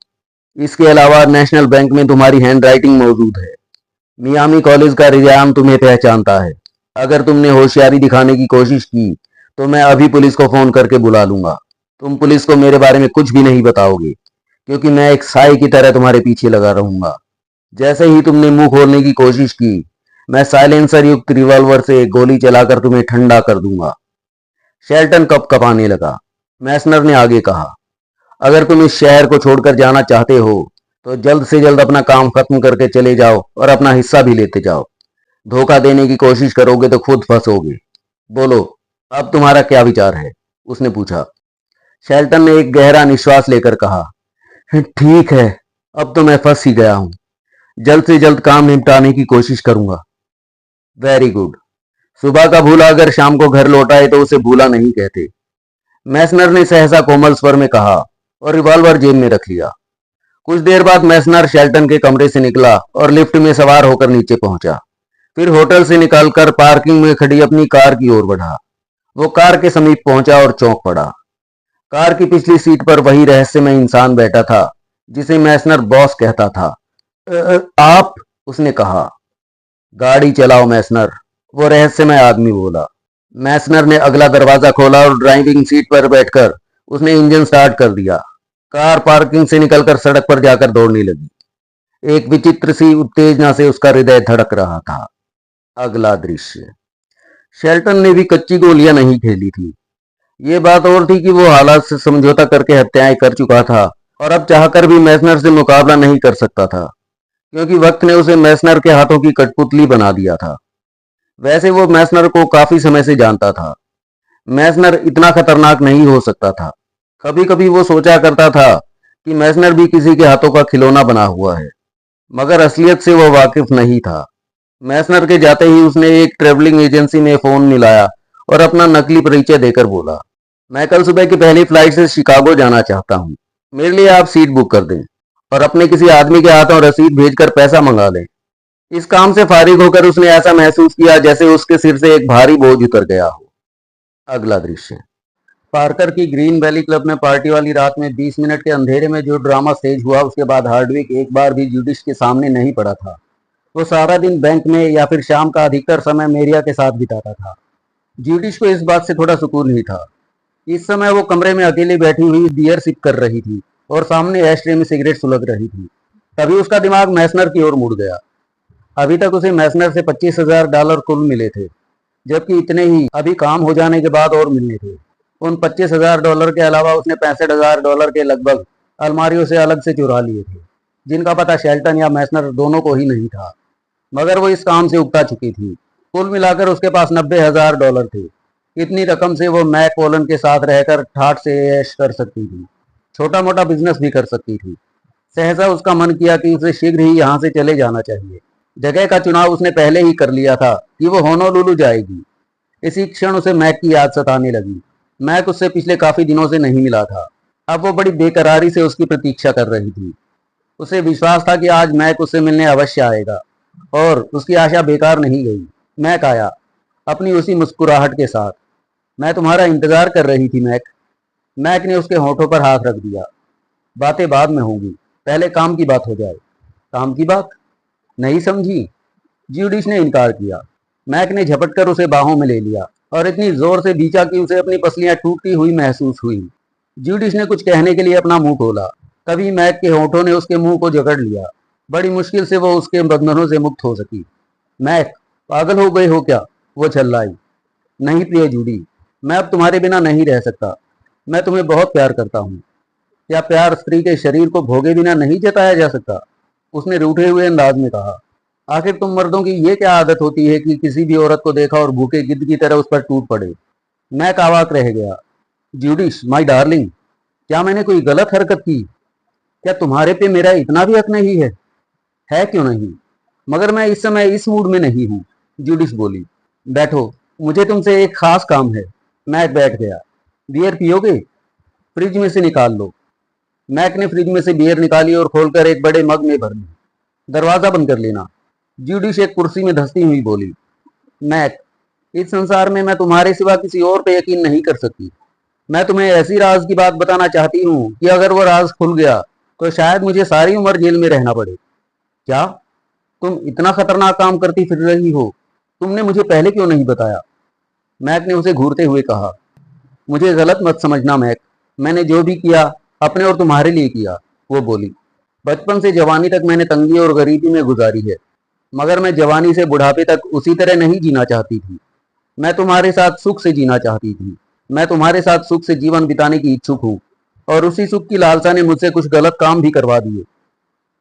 इसके अलावा नेशनल बैंक में तुम्हारी हैंडराइटिंग मौजूद है। मियामी कॉलेज का रिजान तुम्हें पहचानता है। अगर तुमने होशियारी दिखाने की कोशिश की तो मैं अभी पुलिस को फोन करके बुला लूंगा। तुम पुलिस को मेरे बारे में कुछ भी नहीं बताओगे, क्योंकि मैं एक साए की तरह तुम्हारे पीछे लगा रहूंगा। जैसे ही तुमने मुंह खोलने की कोशिश की, मैं साइलेंसर युक्त रिवॉल्वर से एक गोली चलाकर तुम्हें ठंडा कर दूंगा। शेल्टन कपकपाने लगा। मैसनर ने आगे कहा, अगर तुम इस शहर को छोड़कर जाना चाहते हो तो जल्द से जल्द अपना काम खत्म करके चले जाओ, और अपना हिस्सा भी लेते जाओ। धोखा देने की कोशिश करोगे तो खुद फंसोगे। बोलो, अब तुम्हारा क्या विचार है? उसने पूछा। शेल्टन ने एक गहरा निश्वास लेकर कहा, ठीक है, अब तो मैं फंस ही गया हूं। जल्द से जल्द काम निपटाने की कोशिश करूंगा। Very good. सुबह का भूला अगर शाम को घर लौट आए तो उसे भूला नहीं कहते, मैसनर ने सहसा कोमल स्वर में कहा, और रिवॉल्वर जेब में रख लिया। कुछ देर बाद मैसनर शेल्टन के कमरे से निकला और लिफ्ट में सवार होकर नीचे पहुंचा। फिर होटल से निकलकर पार्किंग में खड़ी अपनी कार की ओर बढ़ा। वो कार के समीप पहुंचा और चौंक पड़ा। कार की पिछली सीट पर वही रहस्यमय इंसान बैठा था जिसे मैसनर बॉस कहता था। आप? उसने कहा। गाड़ी चलाओ मैसनर, वो रहस्यमय आदमी बोला। मैसनर ने अगला दरवाजा खोला और ड्राइविंग सीट पर बैठकर उसने इंजन स्टार्ट कर दिया। कार पार्किंग से निकलकर सड़क पर जाकर दौड़ने लगी। एक विचित्र सी उत्तेजना से उसका हृदय धड़क रहा था। अगला दृश्य। शेल्टन ने भी कच्ची गोलियां नहीं खेली थी। ये बात और थी कि वो हालात से समझौता करके हत्याएं कर चुका था, और अब चाहकर भी मैसनर से मुकाबला नहीं कर सकता था, क्योंकि वक्त ने उसे मैसनर के हाथों की कठपुतली बना दिया था। वैसे वो मैसनर को काफी समय से जानता था। मैसनर इतना खतरनाक नहीं हो सकता था। कभी कभी वो सोचा करता था कि मैसनर भी किसी के हाथों का खिलौना बना हुआ है, मगर असलियत से वो वाकिफ नहीं था। मैसनर के जाते ही उसने एक ट्रेवलिंग एजेंसी में फोन मिलाया और अपना नकली परिचय देकर बोला, मैं कल सुबह की पहली फ्लाइट से शिकागो जाना चाहता हूँ। मेरे लिए आप सीट बुक कर दें, और अपने किसी आदमी के हाथों रसीद भेजकर पैसा मंगा लें। इस काम से फारिग होकर उसने ऐसा महसूस किया जैसे उसके सिर से एक भारी बोझ उतर गया हो। अगला दृश्य। पार्कर की ग्रीन वैली क्लब में पार्टी वाली रात में 20 मिनट के अंधेरे में जो ड्रामा स्टेज हुआ, उसके बाद हार्डविक एक बार भी जुडिश के सामने नहीं पड़ा था। वो सारा दिन बैंक में या फिर शाम का अधिकतर समय मेरिया के साथ बिताता था। जुडिश को इस बात से थोड़ा सुकून ही था। इस समय वो कमरे में अकेली बैठी हुई बियर सिप कर रही थी और सामने एस्ट्रे में सिगरेट सुलग रही थी। तभी उसका दिमाग मैसनर की ओर मुड़ गया। अभी तक उसे मैसनर से $25,000 कुल मिले थे, जबकि इतने ही अभी काम हो जाने के बाद और मिलने थे। उन $25,000 के अलावा उसने $65,000 के लगभग अलमारियों से अलग से चुरा लिए थे, जिनका पता शेल्टन या मैसनर दोनों को ही नहीं था। मगर वो इस काम से उगता चुकी थी। कुल मिलाकर उसके पास $90,000 थे। इतनी रकम से वो मैक कोलन के साथ रहकर ठाठ से ऐश कर सकती थी, छोटा मोटा बिजनेस भी कर सकती थी। सहसा उसका मन किया कि उसे शीघ्र ही यहाँ से चले जाना चाहिए। जगह का चुनाव उसने पहले ही कर लिया था कि वो होनोलुलु जाएगी। इसी क्षण उसे मैक की याद सताने लगी। मैक उससे पिछले काफी दिनों से नहीं मिला था। अब वो बड़ी बेकरारी से उसकी प्रतीक्षा कर रही थी। उसे विश्वास था कि आज मैक उससे मिलने अवश्य आएगा, और उसकी आशा बेकार नहीं गई। मैक आया, अपनी उसी मुस्कुराहट के साथ। मैं तुम्हारा इंतजार कर रही थी मैक। मैक ने उसके होठों पर हाथ रख दिया। बातें बाद में होंगी, पहले काम की बात हो जाए। काम की बात? नहीं समझी। ज्यूडिश ने इनकार किया। मैक ने झपट कर उसे बाहों में ले लिया और इतनी जोर से खींचा कि उसे अपनी पसलियां टूटती हुई महसूस हुई। ज्यूडिश ने कुछ कहने के लिए अपना मुंह खोला, तभी मैक के होठों ने उसके मुंह को जकड़ लिया। बड़ी मुश्किल से वो उसके बंधनों से मुक्त हो सकी। मैक, पागल हो गए हो क्या? वो चिल्लाई। नहीं प्रिय जूडी, मैं अब तुम्हारे बिना नहीं रह सकता। मैं तुम्हें बहुत प्यार करता हूँ। क्या प्यार स्त्री के शरीर को भोगे बिना नहीं जताया जा सकता? उसने रूठे हुए अंदाज में कहा। आखिर तुम मर्दों की ये क्या आदत होती है कि किसी भी औरत को देखा और भूखे गिद्ध की तरह उस पर टूट पड़े? मैं अवाक रह गया। ज्यूडिश माय डार्लिंग, क्या मैंने कोई गलत हरकत की? क्या तुम्हारे पे मेरा इतना भी हक नहीं है? है क्यों नहीं, मगर मैं इस समय इस मूड में नहीं हूँ। ज्यूडिश बोली। बैठो, मुझे तुमसे एक खास काम है। मैक बैठ गया। बियर पियोगे? फ्रिज में से निकाल लो। मैक ने फ्रिज में से बियर निकाली और खोलकर एक बड़े मग में भर ली। दरवाजा बंद कर लेना। ज्यूडिश एक कुर्सी में धंसती हुई बोली। मैक, इस संसार में मैं तुम्हारे सिवा किसी और पे यकीन नहीं कर सकती। मैं तुम्हें ऐसी राज की बात बताना चाहती हूँ कि अगर वो राज खुल गया तो शायद मुझे सारी उम्र जेल में रहना पड़े। क्या? तुम इतना खतरनाक काम करती फिर रही हो? तुमने मुझे पहले क्यों नहीं बताया? मैक ने उसे घूरते हुए कहा। मुझे गलत मत समझना मैक, मैंने जो भी किया अपने और तुम्हारे लिए किया। वो बोली। बचपन से जवानी तक मैंने तंगी और गरीबी में गुजारी है, मगर मैं जवानी से बुढ़ापे तक उसी तरह नहीं जीना चाहती थी। मैं तुम्हारे साथ सुख से जीना चाहती थी। मैं तुम्हारे साथ सुख से जीवन बिताने की इच्छुक हूँ, और उसी सुख की लालसा ने मुझसे कुछ गलत काम भी करवा दिए।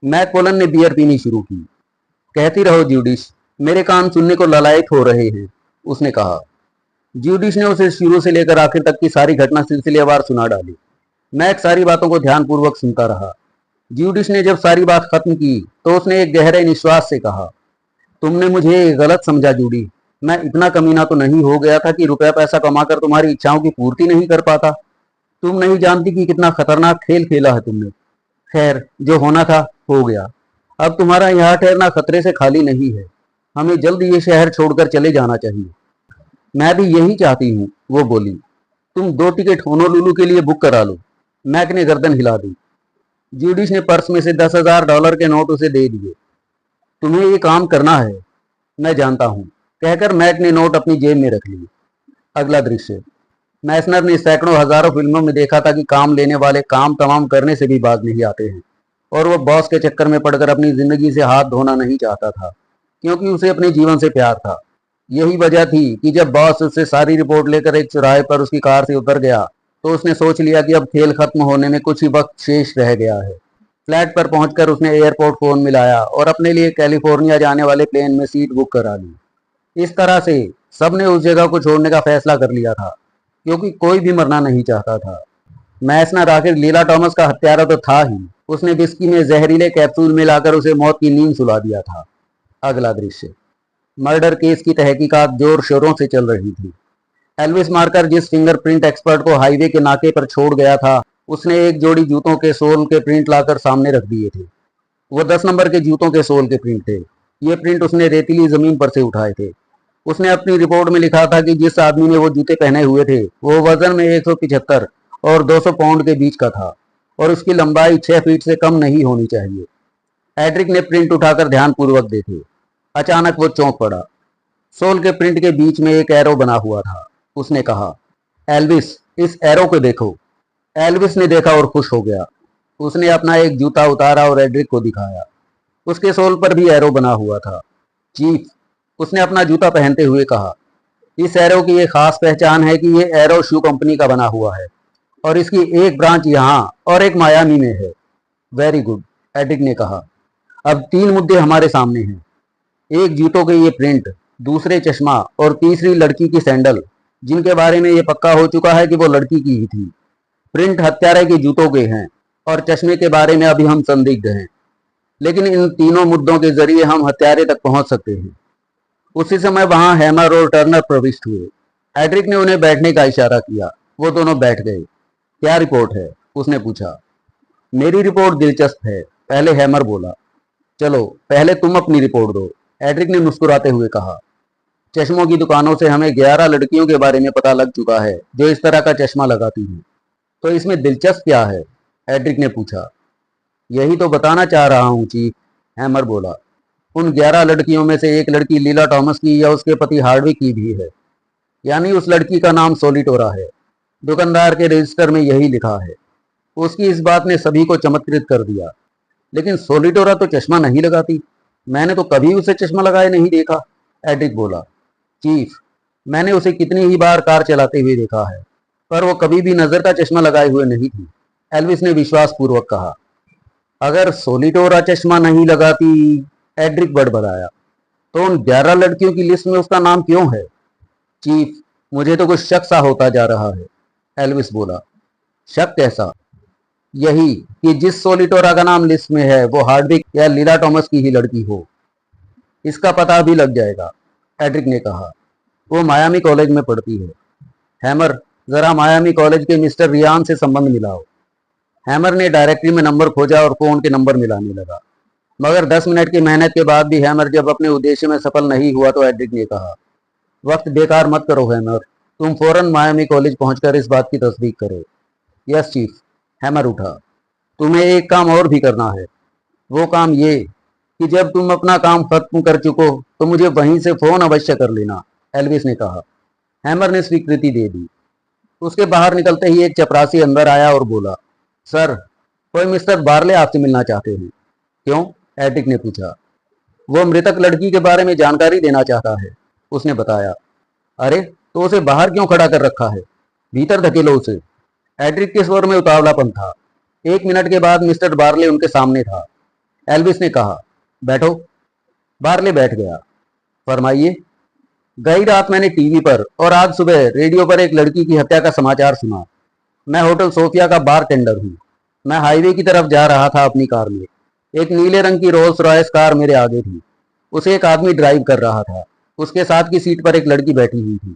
मैक कोलन ने बियर पीनी शुरू की। कहती रहो ज्यूडिश, मेरे कान सुनने को ललायत हो रहे हैं, उसने कहा। ज्यूडिश ने उसे शुरू से लेकर आखिर तक की सारी घटना सिलसिलेवार सुना डाली। मैक सारी बातों को ध्यानपूर्वक सुनता रहा। ज्यूडिश ने जब सारी बात खत्म की तो उसने एक गहरे निश्वास से कहा। तुमने मुझे गलत समझा जूडी। मैं इतना कमीना तो नहीं हो गया था कि रुपया पैसा कमाकर तुम्हारी इच्छाओं की पूर्ति नहीं कर पाता। तुम नहीं जानती कि कितना खतरनाक खेल खेला है तुमने। खैर, जो होना था हो गया। अब तुम्हारा यहाँ ठहरना खतरे से खाली नहीं है। हमें जल्द ये शहर छोड़कर चले जाना चाहिए। मैं भी यही चाहती हूँ, वो बोली। तुम 2 टिकट होनोलुलु के लिए बुक करा लो। मैक ने गर्दन हिला दी। ज्यूडिश ने पर्स में से $10,000 के नोट उसे दे दिए। तुम्हें ये काम करना है, मैं जानता हूँ, कहकर मैक ने नोट अपनी जेब में रख ली। अगला दृश्य। मैसनर ने सैकड़ों हजारों फिल्मों में देखा था कि काम लेने वाले काम तमाम करने से भी बाज नहीं आते हैं, और वो बॉस के चक्कर में पड़कर अपनी जिंदगी से हाथ धोना नहीं चाहता था, क्योंकि उसे अपने जीवन से प्यार था। यही वजह थी कि जब बॉस उससे सारी रिपोर्ट लेकर एक चौराहे पर उसकी कार से उतर गया तो उसने सोच लिया कि अब खेल खत्म होने में कुछ ही वक्त शेष रह गया है। फ्लैट पर पहुंचकर उसने एयरपोर्ट फोन मिलाया और अपने लिए कैलिफोर्निया जाने वाले प्लेन में सीट बुक करा ली। इस तरह से सबने उस जगह को छोड़ने का फैसला कर लिया था, क्योंकि कोई भी मरना नहीं चाहता था। मैसनर आखिर लीला टॉमस का हत्यारा तो था ही। उसने विस्की में जहरीले कैप्सूल मिलाकर उसे मौत की नींद सुला दिया था। अगला दृश्य। मर्डर केस की तहकीकात जोर शोरों से चल रही थी। एल्विस मार्कर जिस फिंगरप्रिंट एक्सपर्ट को हाईवे के नाके पर छोड़ गया था, उसने एक जोड़ी जूतों के सोल के प्रिंट लाकर सामने रख दिए थे। वो 10 नंबर के जूतों के सोल के प्रिंट थे। ये प्रिंट उसने रेतीली जमीन पर से उठाए थे। उसने अपनी रिपोर्ट में लिखा था कि जिस आदमी ने वो जूते पहने हुए थे वो वजन में 175 और 200 पाउंड के बीच का था और उसकी लंबाई 6 फीट से कम नहीं होनी चाहिए। एड्रिक ने प्रिंट उठाकर ध्यानपूर्वक देखे। अचानक वो चौंक पड़ा। सोल के प्रिंट के बीच में एक एरो बना हुआ था। उसने कहा, एल्विस, इस एरो को देखो। एल्विस ने देखा और खुश हो गया। उसने अपना एक जूता उतारा और एड्रिक को दिखाया। उसके सोल पर भी एरो बना हुआ था। चीफ, उसने अपना जूता पहनते हुए कहा, इस एरो की एक खास पहचान है कि ये एरो शू कंपनी का बना हुआ है और इसकी एक ब्रांच यहाँ और एक मायामी में है। वेरी गुड, एड्रिक ने कहा। अब 3 मुद्दे हमारे सामने हैं। एक, जूतों के ये प्रिंट, दूसरे चश्मा और तीसरी लड़की की सैंडल, जिनके बारे में ये पक्का हो चुका है कि वो लड़की की ही थी। प्रिंट हत्यारे के जूतों के हैं और चश्मे के बारे में अभी हम संदिग्ध हैं, लेकिन इन तीनों मुद्दों के जरिए हम हत्यारे तक पहुंच सकते हैं। उसी समय वहां हैमर और टर्नर प्रविष्ट हुए। एड्रिक ने उन्हें बैठने का इशारा किया। वो दोनों बैठ गए। क्या रिपोर्ट है? उसने पूछा। मेरी रिपोर्ट दिलचस्प है, पहले हैमर बोला। चलो पहले तुम अपनी रिपोर्ट दो, एड्रिक ने मुस्कुराते हुए कहा। चश्मों की दुकानों से हमें 11 लड़कियों के बारे में पता लग चुका है जो इस तरह का चश्मा लगाती हैं। तो इसमें दिलचस्प क्या है? एड्रिक ने पूछा। यही तो बताना चाह रहा हूँ चीफ, हैमर बोला। उन 11 लड़कियों में से एक लड़की लीला थॉमस की या उसके पति हार्डविक की भी है। यानी उस लड़की का नाम सोलिटोरा है। दुकानदार के रजिस्टर में यही लिखा है। उसकी इस बात ने सभी को चमत्कृत कर दिया। लेकिन सोलिटोरा तो चश्मा नहीं लगाती। मैंने तो कभी उसे चश्मा लगाए नहीं देखा, एड्रिक बोला। चीफ, मैंने उसे कितनी ही बार कार चलाते हुए देखा है, पर वो कभी भी नजर का चश्मा लगाए हुए नहीं थी, एल्विस ने विश्वासपूर्वक कहा। अगर सोलिटोरा चश्मा नहीं लगाती, एड्रिक बड़बड़ाया, तो उन 11 लड़कियों की लिस्ट में उसका नाम क्यों है? चीफ, मुझे तो कुछ शक सा होता जा रहा है, एल्विस बोला। शक कैसा? यही कि जिस सोलिटोरा का नाम लिस्ट में है वो हार्डविक या लीला थॉमस की ही लड़की हो। इसका पता भी लग जाएगा, एड्रिक ने कहा। वो मायामी कॉलेज में पढ़ती है। हैमर, जरा मायामी कॉलेज के मिस्टर रियान से संबंध मिलाओ। हैमर ने डायरेक्टरी में नंबर खोजा और फोन के नंबर मिलाने लगा। मगर 10 मिनट की मेहनत के बाद भी हैमर जब अपने उद्देश्य में सफल नहीं हुआ तो एड्रिक ने कहा, वक्त बेकार मत करो हैमर, तुम फौरन मायामी कॉलेज पहुंचकर इस बात की तस्दीक करो। यस चीफ, हैमर उठा। तुम्हें एक काम और भी करना है। वो काम ये कि जब तुम अपना काम खत्म कर चुको तो मुझे वहीं से फोन अवश्य कर लेना, एल्विस ने कहा। हैमर ने स्वीकृति दे दी। उसके बाहर निकलते ही एक चपरासी अंदर आया और बोला, सर, कोई मिस्टर बार्ले आपसे मिलना चाहते हैं। क्यों? एड्रिक ने पूछा। वो मृतक लड़की के बारे में जानकारी देना चाहता है, उसने बताया। अरे, तो उसे बाहर क्यों खड़ा कर रखा है? भीतर धकेलो उसे। एड्रिक के स्वर में उतावलापन था। 1 मिनट के बाद मिस्टर बार्ले उनके सामने था। एल्विस ने कहा, बैठो। बार्ले बैठ गया। फरमाइए। गई रात मैंने टीवी पर और आज सुबह रेडियो पर एक लड़की की हत्या का समाचार सुना। मैं होटल सोफिया का बार टेंडर हूँ। मैं हाईवे की तरफ जा रहा था अपनी कार में। एक नीले रंग की रोल्स रॉयस कार मेरे आगे थी। उसे एक आदमी ड्राइव कर रहा था। उसके साथ की सीट पर एक लड़की बैठी हुई थी।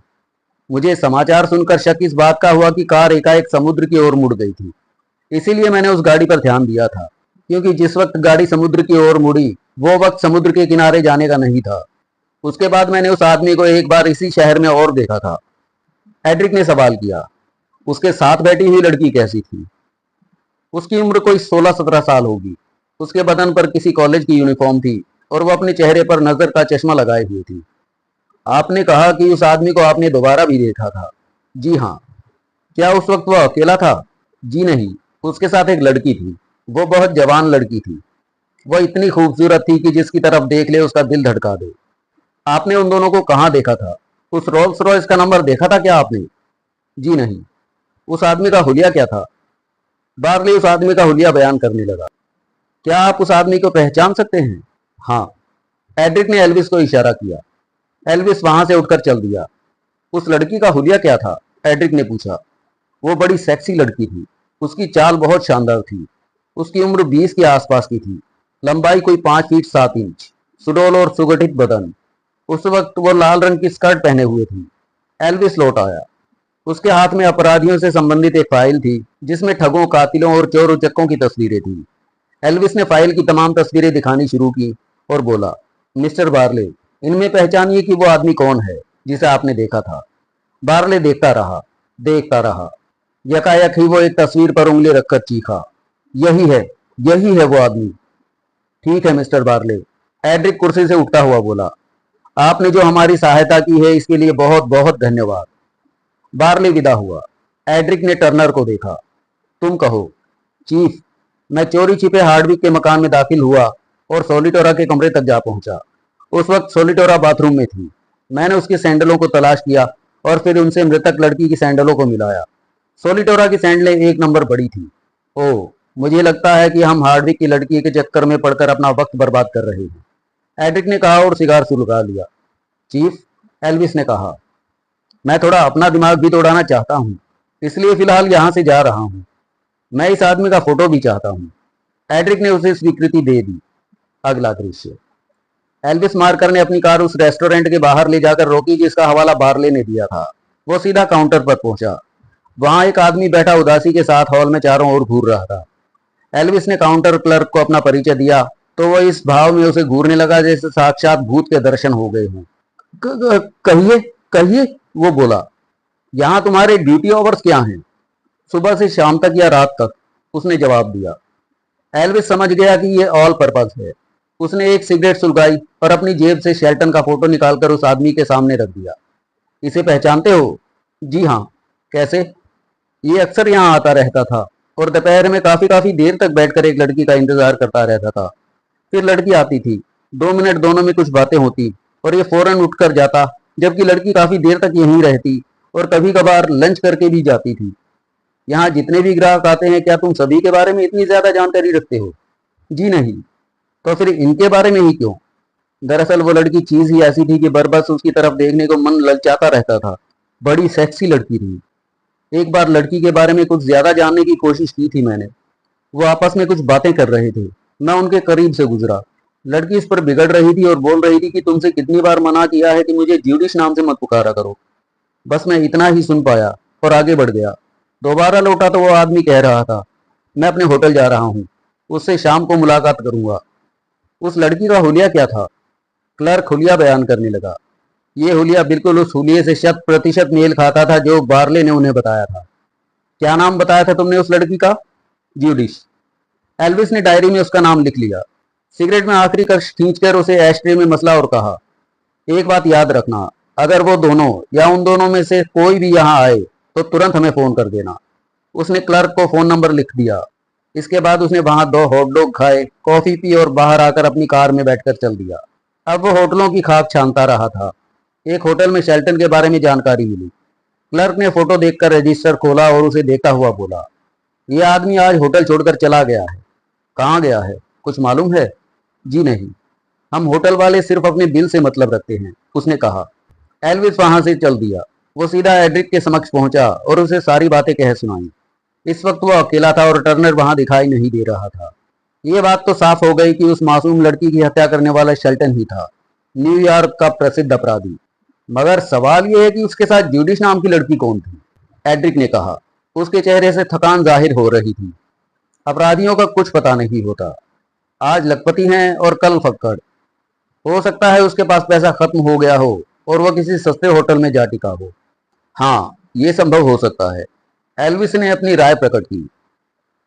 मुझे समाचार सुनकर शक इस बात का हुआ कि कार एकाएक समुद्र की ओर मुड़ गई थी। इसीलिए मैंने उस गाड़ी पर ध्यान दिया था, क्योंकि जिस वक्त गाड़ी समुद्र की ओर मुड़ी वो वक्त समुद्र के किनारे जाने का नहीं था। उसके बाद मैंने उस आदमी को एक बार इसी शहर में और देखा था। एड्रिक ने सवाल किया, उसके साथ बैठी हुई लड़की कैसी थी? उसकी उम्र कोई 16-17 साल होगी। उसके बदन पर किसी कॉलेज की यूनिफॉर्म थी और वो अपने चेहरे पर नजर का चश्मा लगाए हुई थी। आपने कहा कि उस आदमी को आपने दोबारा भी देखा था। जी हाँ। क्या उस वक्त वह अकेला था? जी नहीं, उसके साथ एक लड़की थी। वो बहुत जवान लड़की थी। वह इतनी खूबसूरत थी कि जिसकी तरफ देख ले उसका दिल धड़का दे। आपने उन दोनों को कहाँ देखा था? उस रोल्स रॉयस का नंबर देखा था क्या आपने? जी नहीं। उस आदमी का हुलिया क्या था? बार्ली उस आदमी का हुलिया बयान करने लगा। क्या आप उस आदमी को पहचान सकते हैं? हाँ। एड्रिक ने एल्विस को इशारा किया। एल्विस वहां से उठकर चल दिया। उस लड़की का हुलिया क्या था? एड्रिक ने पूछा। वो बड़ी सेक्सी लड़की थी। उसकी चाल बहुत शानदार थी। उसकी उम्र 20 के आसपास की थी। लंबाई कोई 5 फीट 7 इंच। सुडौल और सुगठित बदन। उस वक्त वो लाल रंग की स्कर्ट पहने हुए थी। एल्विस लौट आया। उसके हाथ में अपराधियों से संबंधित एक फाइल थी जिसमें ठगों, कातिलों और चोर उचक्कों की तस्वीरें थी। एल्विस ने फाइल की तमाम तस्वीरें दिखानी शुरू की और बोला, मिस्टर बार्ले, इनमें पहचानिए कि वो आदमी कौन है जिसे आपने देखा था। बार्ले देखता रहा। यकायक ही वो एक तस्वीर पर उंगली रखकर चीखा, यही है, यही है वो आदमी। ठीक है मिस्टर बार्ले, एड्रिक कुर्सी से उठता हुआ बोला। आपने जो हमारी सहायता की है इसके लिए बहुत बहुत धन्यवाद। बार्ले विदा हुआ। एड्रिक ने टर्नर को देखा। तुम कहो। चीफ, मैं चोरी छिपे हार्डविक के मकान में दाखिल हुआ और सोलिटोरा के कमरे तक जा पहुंचा। उस वक्त सोलिटोरा बाथरूम में थी। मैंने उसकी सैंडलों को तलाश किया और फिर उनसे मृतक लड़की की सैंडलों को मिलाया। सोलिटोरा की सैंडलें एक नंबर बड़ी थी। ओह, मुझे लगता है कि हम हार्डविक की लड़की के चक्कर में पड़कर अपना वक्त बर्बाद कर रहे हैं, एड्रिक ने कहा और सिगार सुलगा लिया। चीफ, एल्विस ने कहा, मैं थोड़ा अपना दिमाग भी दौड़ाना चाहता हूँ, इसलिए फिलहाल यहाँ से जा रहा हूँ। मैं इस आदमी का फोटो भी चाहता हूँ। एड्रिक ने उसे स्वीकृति दे दी। अगला दृश्य। एल्विस मार्कर ने अपनी कार उस रेस्टोरेंट के बाहर ले जाकर रोकी जिसका हवाला बार्ले ने दिया था। वो सीधा काउंटर पर पहुंचा। वहां एक आदमी बैठा उदासी के साथ हॉल में चारों ओर घूर रहा था। एल्विस ने काउंटर क्लर्क को अपना परिचय दिया तो वो इस भाव में उसे घूरने लगा जैसे साक्षात भूत के दर्शन हो गए हों। कहिए कहिए, वो बोला, यहाँ तुम्हारे ड्यूटी आवर्स क्या हैं? सुबह से शाम तक या रात तक? उसने जवाब दिया। एल्विस समझ गया कि ये ऑल पर्पज है। उसने एक सिगरेट सुलगाई और अपनी जेब से शेल्टन का फोटो निकालकर उस आदमी के सामने रख दिया। इसे पहचानते हो? जी हाँ। कैसे? ये अक्सर यहाँ आता रहता था और दोपहर में काफी काफी देर तक बैठकर एक लड़की का इंतजार करता रहता था। फिर लड़की आती थी, 2 मिनट दोनों में कुछ बातें होती और ये फौरन उठकर जाता, जबकि लड़की काफी देर तक यहीं रहती और कभी कभार लंच करके भी जाती थी। यहाँ जितने भी ग्राहक आते हैं, क्या तुम सभी के बारे में इतनी ज्यादा जानकारी रखते हो? जी नहीं। तो फिर इनके बारे में ही क्यों? दरअसल वो लड़की चीज ही ऐसी थी कि बरबस उसकी तरफ देखने को मन ललचाता रहता था। बड़ी सेक्सी लड़की थी। एक बार लड़की के बारे में कुछ ज्यादा जानने की कोशिश की थी मैंने। वो आपस में कुछ बातें कर रहे थे। मैं उनके करीब से गुजरा। लड़की इस पर बिगड़ रही थी और बोल रही थी कि तुमसे कितनी बार मना किया है कि मुझे ज्यूडिश नाम से मत पुकारा करो। बस मैं इतना ही सुन पाया और आगे बढ़ गया। दोबारा लौटा तो वो आदमी कह रहा था, मैं अपने होटल जा रहा हूँ, उससे शाम को मुलाकात करूंगा। उस लड़की का हुलिया क्या था? क्लर्क हुलिया बयान करने लगा। ये हुलिया बिल्कुल उस हुलिये से 100% मेल खाता था जो बार्ले ने उन्हें बताया था। क्या नाम बताया था तुमने उस लड़की का? ज्यूडिश। एल्विस ने डायरी में उसका नाम लिख लिया। सिगरेट में आखिरी कश खींचकर उसे एस्ट्रे में मसला और कहा, एक बात याद रखना, अगर वो दोनों या उन दोनों में से कोई भी यहाँ आए तो तुरंत हमें फोन कर देना। उसने क्लर्क को फोन नंबर लिख दिया। इसके बाद उसने वहां 2 हॉट डॉग खाए, कॉफी पी और बाहर आकर अपनी कार में बैठकर चल दिया। अब वो होटलों की खाक छानता रहा था। एक होटल में शेल्टन के बारे में जानकारी मिली। क्लर्क ने फोटो देखकर रजिस्टर खोला और उसे देखता हुआ बोला, यह आदमी आज होटल छोड़कर चला गया है। कहाँ गया है, कुछ मालूम है? जी नहीं, हम होटल वाले सिर्फ अपने बिल से मतलब रखते हैं, उसने कहा। एल्विस वहां से चल दिया। वो सीधा एड्रिक के समक्ष पहुंचा और उसे सारी बातें कह सुनाई। इस वक्त वो अकेला था और टर्नर वहां दिखाई नहीं दे रहा था। ये बात तो साफ हो गई कि उस मासूम लड़की की हत्या करने वाला शेल्टन ही था, न्यूयॉर्क का प्रसिद्ध अपराधी। मगर सवाल यह है कि उसके साथ ज्यूडिश नाम की लड़की कौन थी? एड्रिक ने कहा। उसके चेहरे से थकान जाहिर हो रही थी। अपराधियों का कुछ पता नहीं होता। आज लखपति हैं और कल फक्कड़। हो सकता है उसके पास पैसा खत्म हो गया हो और वह किसी सस्ते होटल में जा टिका हो। हाँ, ये संभव हो सकता है। एल्विस ने अपनी राय प्रकट की।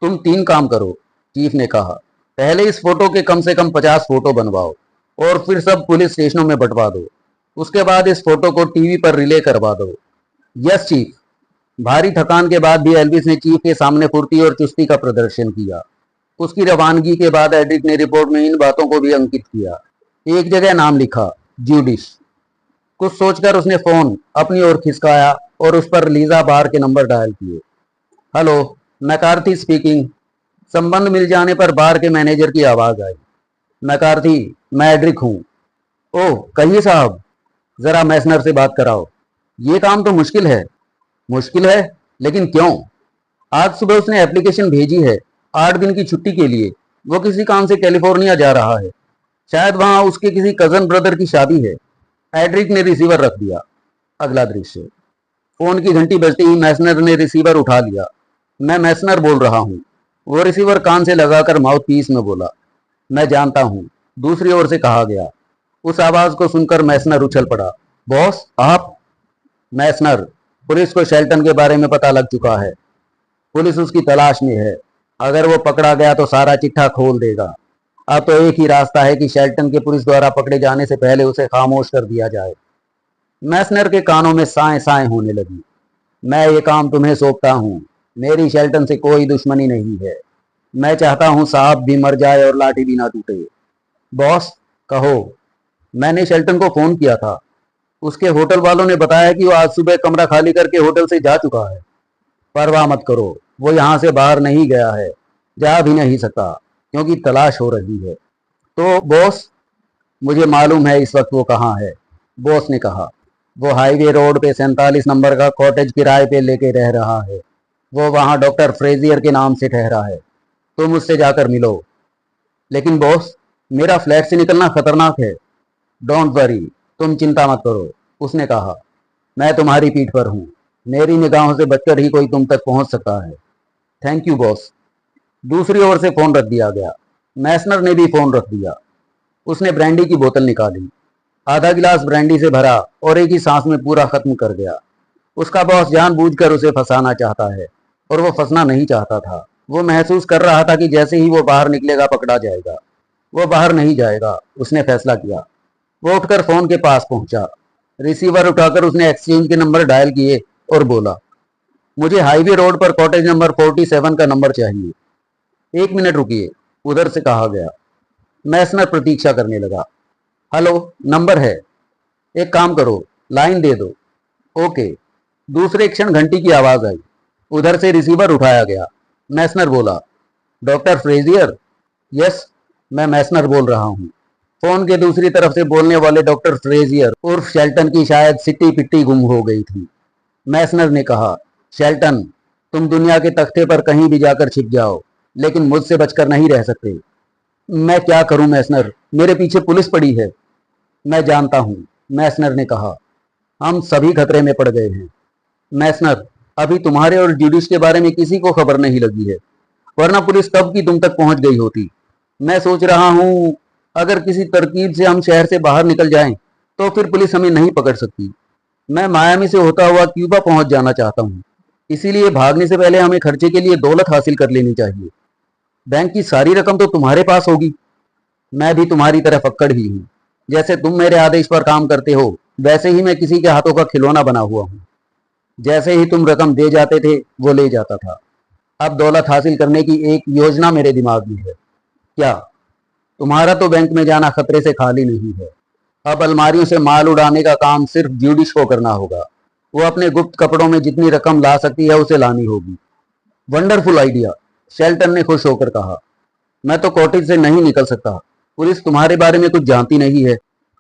तुम 3 काम करो, चीफ ने कहा। पहले इस फोटो के कम से कम 50 फोटो बनवाओ और फिर सब पुलिस स्टेशनों में बंटवा दो। उसके बाद इस फोटो को टीवी पर रिले करवा दो। Yes chief. भारी थकान के बाद भी एल्विस ने चीफ के सामने फुर्ती और चुस्ती का प्रदर्शन किया। उसकी रवानगी के बाद एड्रिक ने रिपोर्ट में इन बातों को भी अंकित किया। एक जगह नाम लिखा, ज्यूडिश। कुछ सोचकर उसने फोन अपनी ओर खिसकाया और उस पर लीजा बार के नंबर डायल किए। Hello, McCarthy speaking. संबंध मिल जाने पर बार के मैनेजर की आवाज आई। मैकार्थी, मैं एड्रिक हूं। ओह, कहिए साहब, जरा मैसनर से बात कराओ। ये काम तो मुश्किल है। मुश्किल है? लेकिन क्यों? आज सुबह उसने एप्लीकेशन भेजी है 8 दिन की छुट्टी के लिए। वो किसी काम से कैलिफोर्निया जा रहा है। शायद वहां उसके किसी कजन ब्रदर की शादी है। एड्रिक ने रिसीवर रख दिया। अगला दृश्य। फोन की घंटी बजते ही मैसनर ने रिसीवर उठा लिया। मैं मैसनर बोल रहा हूँ। वो रिसीवर कान से लगाकर माउथ पीस में बोला, मैं जानता हूँ, दूसरी ओर से कहा गया। उस आवाज को सुनकर मैसनर उछल पड़ा। बॉस, आप? मैसनर, पुलिस को शेल्टन के बारे में पता लग चुका है। पुलिस उसकी तलाश में है। अगर वो पकड़ा गया तो सारा चिट्ठा खोल देगा। अब तो एक ही रास्ता है कि शेल्टन के पुलिस द्वारा पकड़े जाने से पहले उसे खामोश कर दिया जाए। मैसनर के कानों में साएं साएं होने लगी। मैं ये काम तुम्हें सौंपता हूँ। मेरी शेल्टन से कोई दुश्मनी नहीं है। मैं चाहता हूँ सांप भी मर जाए और लाठी भी ना टूटे। बॉस, कहो। मैंने शेल्टन को फोन किया था। उसके होटल वालों ने बताया कि वो आज सुबह कमरा खाली करके होटल से जा चुका है। परवाह मत करो, वो यहाँ से बाहर नहीं गया है, जा भी नहीं सकता, क्योंकि तलाश हो रही है। तो बॉस, मुझे मालूम है इस वक्त वो कहाँ है। बॉस ने कहा, वो हाईवे रोड पे 47 नंबर का कॉटेज किराए पे लेके रह रहा है। वो वहाँ डॉक्टर फ्रेजियर के नाम से ठहरा है। तुम उससे जाकर मिलो। लेकिन बॉस, मेरा फ्लैट से निकलना खतरनाक है। डोंट वरी, तुम चिंता मत करो। उसने कहा, मैं तुम्हारी पीठ पर हूँ। मेरी निगाहों से बचकर ही कोई तुम तक पहुंच सकता है। Thank you boss. दूसरी ओर से फोन रख दिया गया। मैसनर ने भी फोन रख दिया। उसने ब्रांडी की बोतल निकाली, आधा गिलास ब्रांडी से भरा और एक ही सांस में पूरा खत्म कर गया। उसका बॉस जानबूझकर उसे फंसाना चाहता है, और वो फंसना नहीं चाहता था। वो महसूस कर रहा था कि जैसे ही वो बाहर निकलेगा पकड़ा जाएगा। वो बाहर नहीं जाएगा, उसने फैसला किया। वो उठकर फोन के पास पहुंचा। रिसीवर उठाकर उसने एक्सचेंज के नंबर डायल किए और बोला, मुझे हाईवे रोड पर कॉटेज नंबर 47 का नंबर चाहिए। 1 मिनट रुकिए, उधर से कहा गया। मैसनर प्रतीक्षा करने लगा। हेलो, नंबर है। एक काम करो, लाइन दे दो। ओके। दूसरे क्षण घंटी की आवाज आई। उधर से रिसीवर उठाया गया। मैसनर बोला, डॉक्टर फ्रेजियर? यस, मैं मैसनर बोल रहा हूँ। फोन के दूसरी तरफ से बोलने वाले डॉक्टर फ्रेजियर उर्फ शेल्टन की शायद सिट्टी पिट्टी गुम हो गई थी। मैसनर ने कहा, शेल्टन, तुम दुनिया के तख्ते पर कहीं भी जाकर छिप जाओ, लेकिन मुझसे बचकर नहीं रह सकते। मैं क्या करूं मैसनर, मेरे पीछे पुलिस पड़ी है। मैं जानता हूं, मैसनर ने कहा, हम सभी खतरे में पड़ गए हैं। मैसनर, अभी तुम्हारे और जुडिश के बारे में किसी को खबर नहीं लगी है, वरना पुलिस कब की तुम तक पहुंच गई होती। मैं सोच रहा हूं, अगर किसी तरकीब से हम शहर से बाहर निकल जाएं, तो फिर पुलिस हमें नहीं पकड़ सकती। मैं मायामी से होता हुआ क्यूबा पहुंच जाना चाहता हूं। इसीलिए भागने से पहले हमें खर्चे के लिए दौलत हासिल कर लेनी चाहिए। बैंक की सारी रकम तो तुम्हारे पास होगी। मैं भी तुम्हारी तरह फक्कड़ ही हूँ। जैसे तुम मेरे आदेश पर काम करते हो, वैसे ही मैं किसी के हाथों का खिलौना बना हुआ हूँ। जैसे ही तुम रकम दे जाते थे, वो ले जाता था। अब दौलत हासिल करने की एक योजना मेरे दिमाग में है। क्या? तुम्हारा तो बैंक में जाना खतरे से खाली नहीं है। अब अलमारियों से माल उड़ाने का काम सिर्फ ज्यूडिश को करना होगा। वो अपने गुप्त कपड़ों में जितनी रकम ला सकती है उसे लानी होगी। वंडरफुल आइडिया, शेल्टन ने खुश होकर कहा। मैं तो कॉटेज से नहीं निकल सकता। पुलिस तुम्हारे बारे में कुछ जानती नहीं है।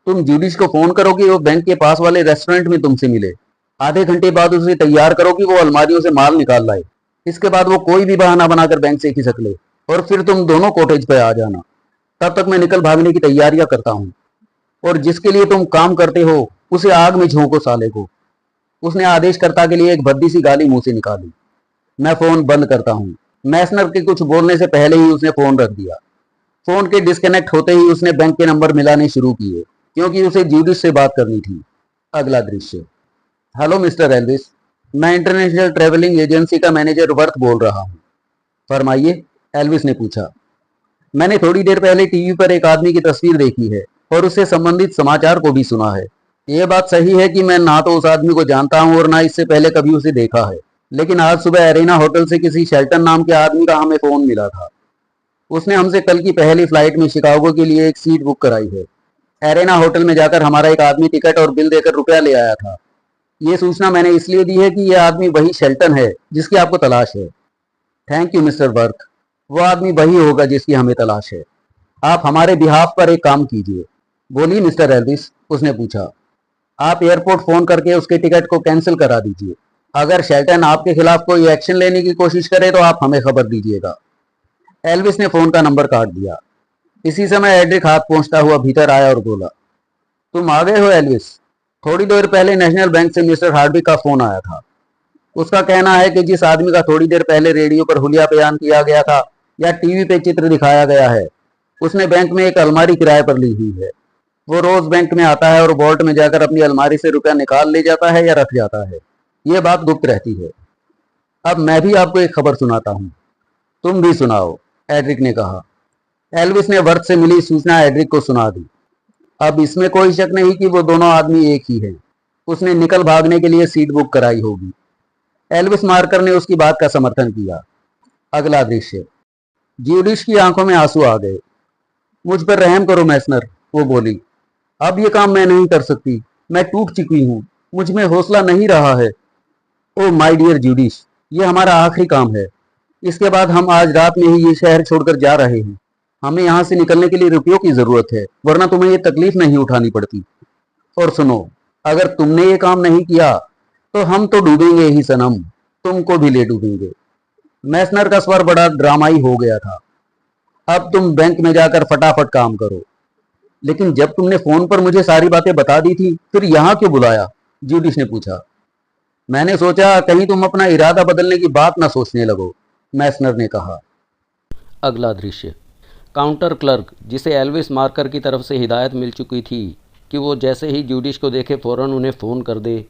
तुम ज्यूडिश को फोन करो कि वो बैंक के पास वाले रेस्टोरेंट में तुमसे मिले। आधे घंटे बाद उसे तैयार करो कि वो अलमारियों से माल निकाल लाए। इसके बाद वो कोई भी बहाना बनाकर बैंक से खिसक ले, और फिर तुम दोनों कॉटेज पे आ जाना। तब तक मैं निकल भागने की तैयारियां करता हूँ। और जिसके लिए तुम काम करते हो, उसे आग में झोंको साले को। उसने आदेशकर्ता के लिए एक भद्दी सी गाली मुंह से निकाली। मैं फोन बंद करता हूँ। मैसनर के कुछ बोलने से पहले ही उसने फोन रख दिया। फोन के डिस्कनेक्ट होते ही उसने बैंक के नंबर मिलाने शुरू किए, क्योंकि उसे ज्यूडिश से बात करनी थी। अगला दृश्य। हेलो मिस्टर एल्विस, मैं इंटरनेशनल ट्रेवलिंग एजेंसी का मैनेजर वर्थ बोल रहा हूँ। फरमाइए, एल्विस ने पूछा। मैंने थोड़ी देर पहले टीवी पर एक आदमी की तस्वीर देखी है और उससे संबंधित समाचार को भी सुना है। यह बात सही है कि मैं ना तो उस आदमी को जानता हूं और ना इससे पहले कभी उसे देखा है, लेकिन आज सुबह एरेना होटल से किसी शेल्टन नाम के आदमी का हमें फोन मिला था। उसने हमसे कल की पहली फ्लाइट में शिकागो के लिए एक सीट बुक कराई है। एरेना होटल में जाकर हमारा एक आदमी टिकट और बिल देकर रुपया ले आया था। ये सूचना मैंने इसलिए दी है कि यह आदमी वही शेल्टन है जिसकी आपको तलाश है। Thank you mister worth. वो आदमी वही होगा जिसकी हमें तलाश है। आप हमारे बिहाफ पर एक काम कीजिए। बोलिए मिस्टर एल्विस, उसने पूछा। आप एयरपोर्ट फोन करके उसके टिकट को कैंसिल करा दीजिए। अगर शेल्टन आपके खिलाफ कोई एक्शन लेने की कोशिश करे तो आप हमें खबर दीजिएगा। एल्विस ने फोन का नंबर काट दिया। इसी समय एड्रिक हाथ पहुंचता हुआ भीतर आया और बोला, तुम आ गए हो एल्विस। थोड़ी देर पहले नेशनल बैंक से मिस्टर हार्डविक का फोन आया था। उसका कहना है कि जिस आदमी का थोड़ी देर पहले रेडियो पर हुलिया बयान किया गया था या टीवी पे चित्र दिखाया गया है, उसने बैंक में एक अलमारी किराए पर ली हुई है। वो रोज बैंक में आता है और वॉल्ट में जाकर अपनी अलमारी से रुपया निकाल ले जाता है या रख जाता है। ये बात गुप्त रहती है। अब मैं भी आपको एक खबर सुनाता हूँ, तुम भी सुनाओ, एड्रिक ने कहा। एल्विस ने वर्थ से मिली सूचना एड्रिक को सुना दी। अब इसमें कोई शक नहीं कि वो दोनों आदमी एक ही हैं। उसने निकल भागने के लिए सीट बुक कराई होगी। एल्विस मार्कर ने उसकी बात का समर्थन किया। अगला दृश्य। ज्यूडिश की आंखों में आंसू आ गए। मुझ पर रहम करो मैसनर, वो बोली। अब ये काम मैं नहीं कर सकती। मैं टूट चुकी हूँ। मुझ में हौसला नहीं रहा है। ओ माय डियर ज्यूडिश, ये हमारा आखिरी काम है। इसके बाद हम आज रात में ही ये शहर छोड़कर जा रहे हैं। हमें यहाँ से निकलने के लिए रुपयों की जरूरत है, वरना तुम्हें ये तकलीफ नहीं उठानी पड़ती। और सुनो, अगर तुमने ये काम नहीं किया तो हम तो डूबेंगे ही सनम, तुमको भी ले डूबेंगे। मैसनर का स्वर बड़ा ड्रामाई हो गया था। अब तुम बैंक में जाकर फटाफट काम करो। लेकिन जब तुमने फोन पर मुझे सारी बातें बता दी थी, फिर यहाँ क्यों बुलाया? ज्यूडिश ने पूछा। मैंने सोचा कहीं तुम अपना इरादा बदलने की बात ना सोचने लगो, मैसनर ने कहा। अगला दृश्य। काउंटर क्लर्क, जिसे एल्विस मार्कर की तरफ से हिदायत मिल चुकी थी कि वो जैसे ही ज्यूडिश को देखे फ़ौरन उन्हें फ़ोन कर दे।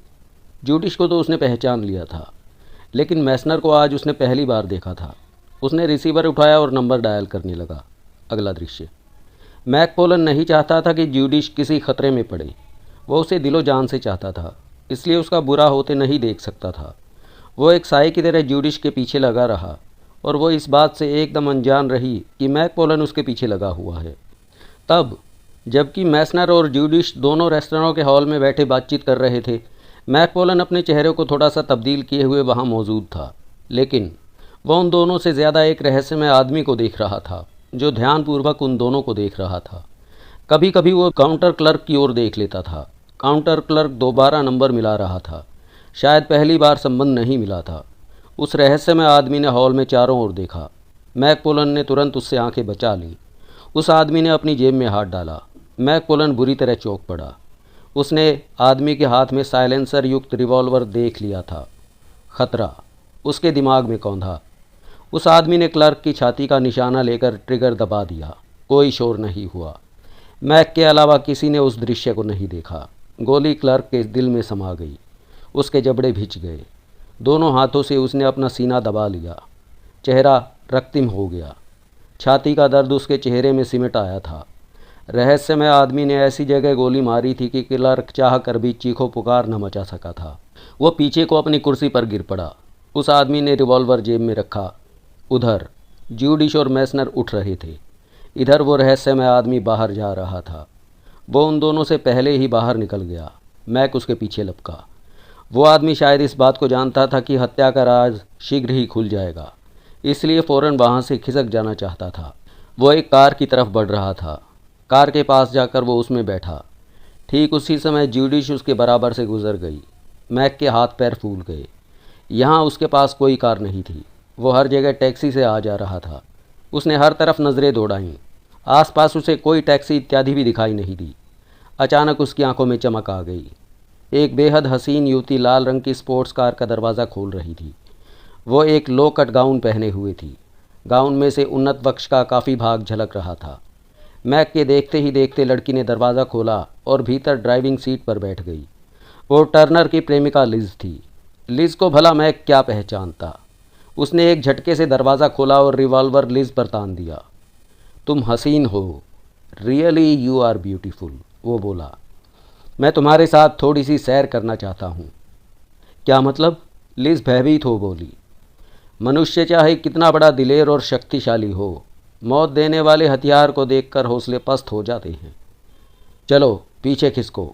ज्यूडिश को तो उसने पहचान लिया था, लेकिन मैसनर को आज उसने पहली बार देखा था। उसने रिसीवर उठाया और नंबर डायल करने लगा। अगला दृश्य। मैकपोलन नहीं चाहता था कि ज्यूडिश किसी खतरे में पड़े। वो उसे दिलो जान से चाहता था, इसलिए उसका बुरा होते नहीं देख सकता था। वो एक साए की तरह ज्यूडिश के पीछे लगा रहा और वो इस बात से एकदम अनजान रही कि मैकपोलन उसके पीछे लगा हुआ है। तब जबकि मैसनर और ज्यूडिश दोनों रेस्टोरेंट के हॉल में बैठे बातचीत कर रहे थे, मैकपोलन अपने चेहरे को थोड़ा सा तब्दील किए हुए वहाँ मौजूद था। लेकिन वह उन दोनों से ज़्यादा एक रहस्यमय आदमी को देख रहा था, जो ध्यानपूर्वक उन दोनों को देख रहा था। कभी कभी वो काउंटर क्लर्क की ओर देख लेता था। काउंटर क्लर्क दोबारा नंबर मिला रहा था। शायद पहली बार संबंध नहीं मिला था। उस रहस्यमय आदमी ने हॉल में चारों ओर देखा। मैकपोलन ने तुरंत उससे आंखें बचा लीं। उस आदमी ने अपनी जेब में हाथ डाला। मैकपोलन बुरी तरह चौंक पड़ा। उसने आदमी के हाथ में साइलेंसर युक्त रिवॉल्वर देख लिया था। खतरा उसके दिमाग में कौंधा। उस आदमी ने क्लर्क की छाती का निशाना लेकर ट्रिगर दबा दिया। कोई शोर नहीं हुआ। मैक के अलावा किसी ने उस दृश्य को नहीं देखा। गोली क्लर्क के दिल में समा गई। उसके जबड़े भिंच गए। दोनों हाथों से उसने अपना सीना दबा लिया। चेहरा रक्तिम हो गया। छाती का दर्द उसके चेहरे में सिमट आया था। रहस्यमय आदमी ने ऐसी जगह गोली मारी थी कि क्लर्क चाह कर भी चीखो पुकार न मचा सका था। वो पीछे को अपनी कुर्सी पर गिर पड़ा। उस आदमी ने रिवॉल्वर जेब में रखा। उधर ज्यूडिश और मैसनर उठ रहे थे। इधर वो रहस्यमय आदमी बाहर जा रहा था। वो उन दोनों से पहले ही बाहर निकल गया। मैक उसके पीछे लपका। वो आदमी शायद इस बात को जानता था कि हत्या का राज शीघ्र ही खुल जाएगा, इसलिए फ़ौरन वहाँ से खिसक जाना चाहता था। वो एक कार की तरफ बढ़ रहा था। कार के पास जाकर वो उसमें बैठा। ठीक उसी समय ज्यूडिश उसके बराबर से गुजर गई। मैक के हाथ पैर फूल गए। यहाँ उसके पास कोई कार नहीं थी। वो हर जगह टैक्सी से आ जा रहा था। उसने हर तरफ नज़रें दौड़ाईं। आसपास उसे कोई टैक्सी इत्यादि भी दिखाई नहीं दी। अचानक उसकी आंखों में चमक आ गई। एक बेहद हसीन युवती लाल रंग की स्पोर्ट्स कार का दरवाज़ा खोल रही थी। वो एक लो कट गाउन पहने हुए थी। गाउन में से उन्नत वक्ष का काफ़ी भाग झलक रहा था। मैक के देखते ही देखते लड़की ने दरवाज़ा खोला और भीतर ड्राइविंग सीट पर बैठ गई। वो टर्नर की प्रेमिका लिज थी। लिज को भला मैक क्या पहचानता। उसने एक झटके से दरवाज़ा खोला और रिवॉल्वर लिज पर तान दिया। तुम हसीन हो, रियली यू आर ब्यूटीफुल, वो बोला। मैं तुम्हारे साथ थोड़ी सी सैर करना चाहता हूँ। क्या मतलब? लिज भयभीत हो बोली। मनुष्य चाहे कितना बड़ा दिलेर और शक्तिशाली हो, मौत देने वाले हथियार को देखकर हौसले पस्त हो जाते हैं। चलो पीछे खिसको,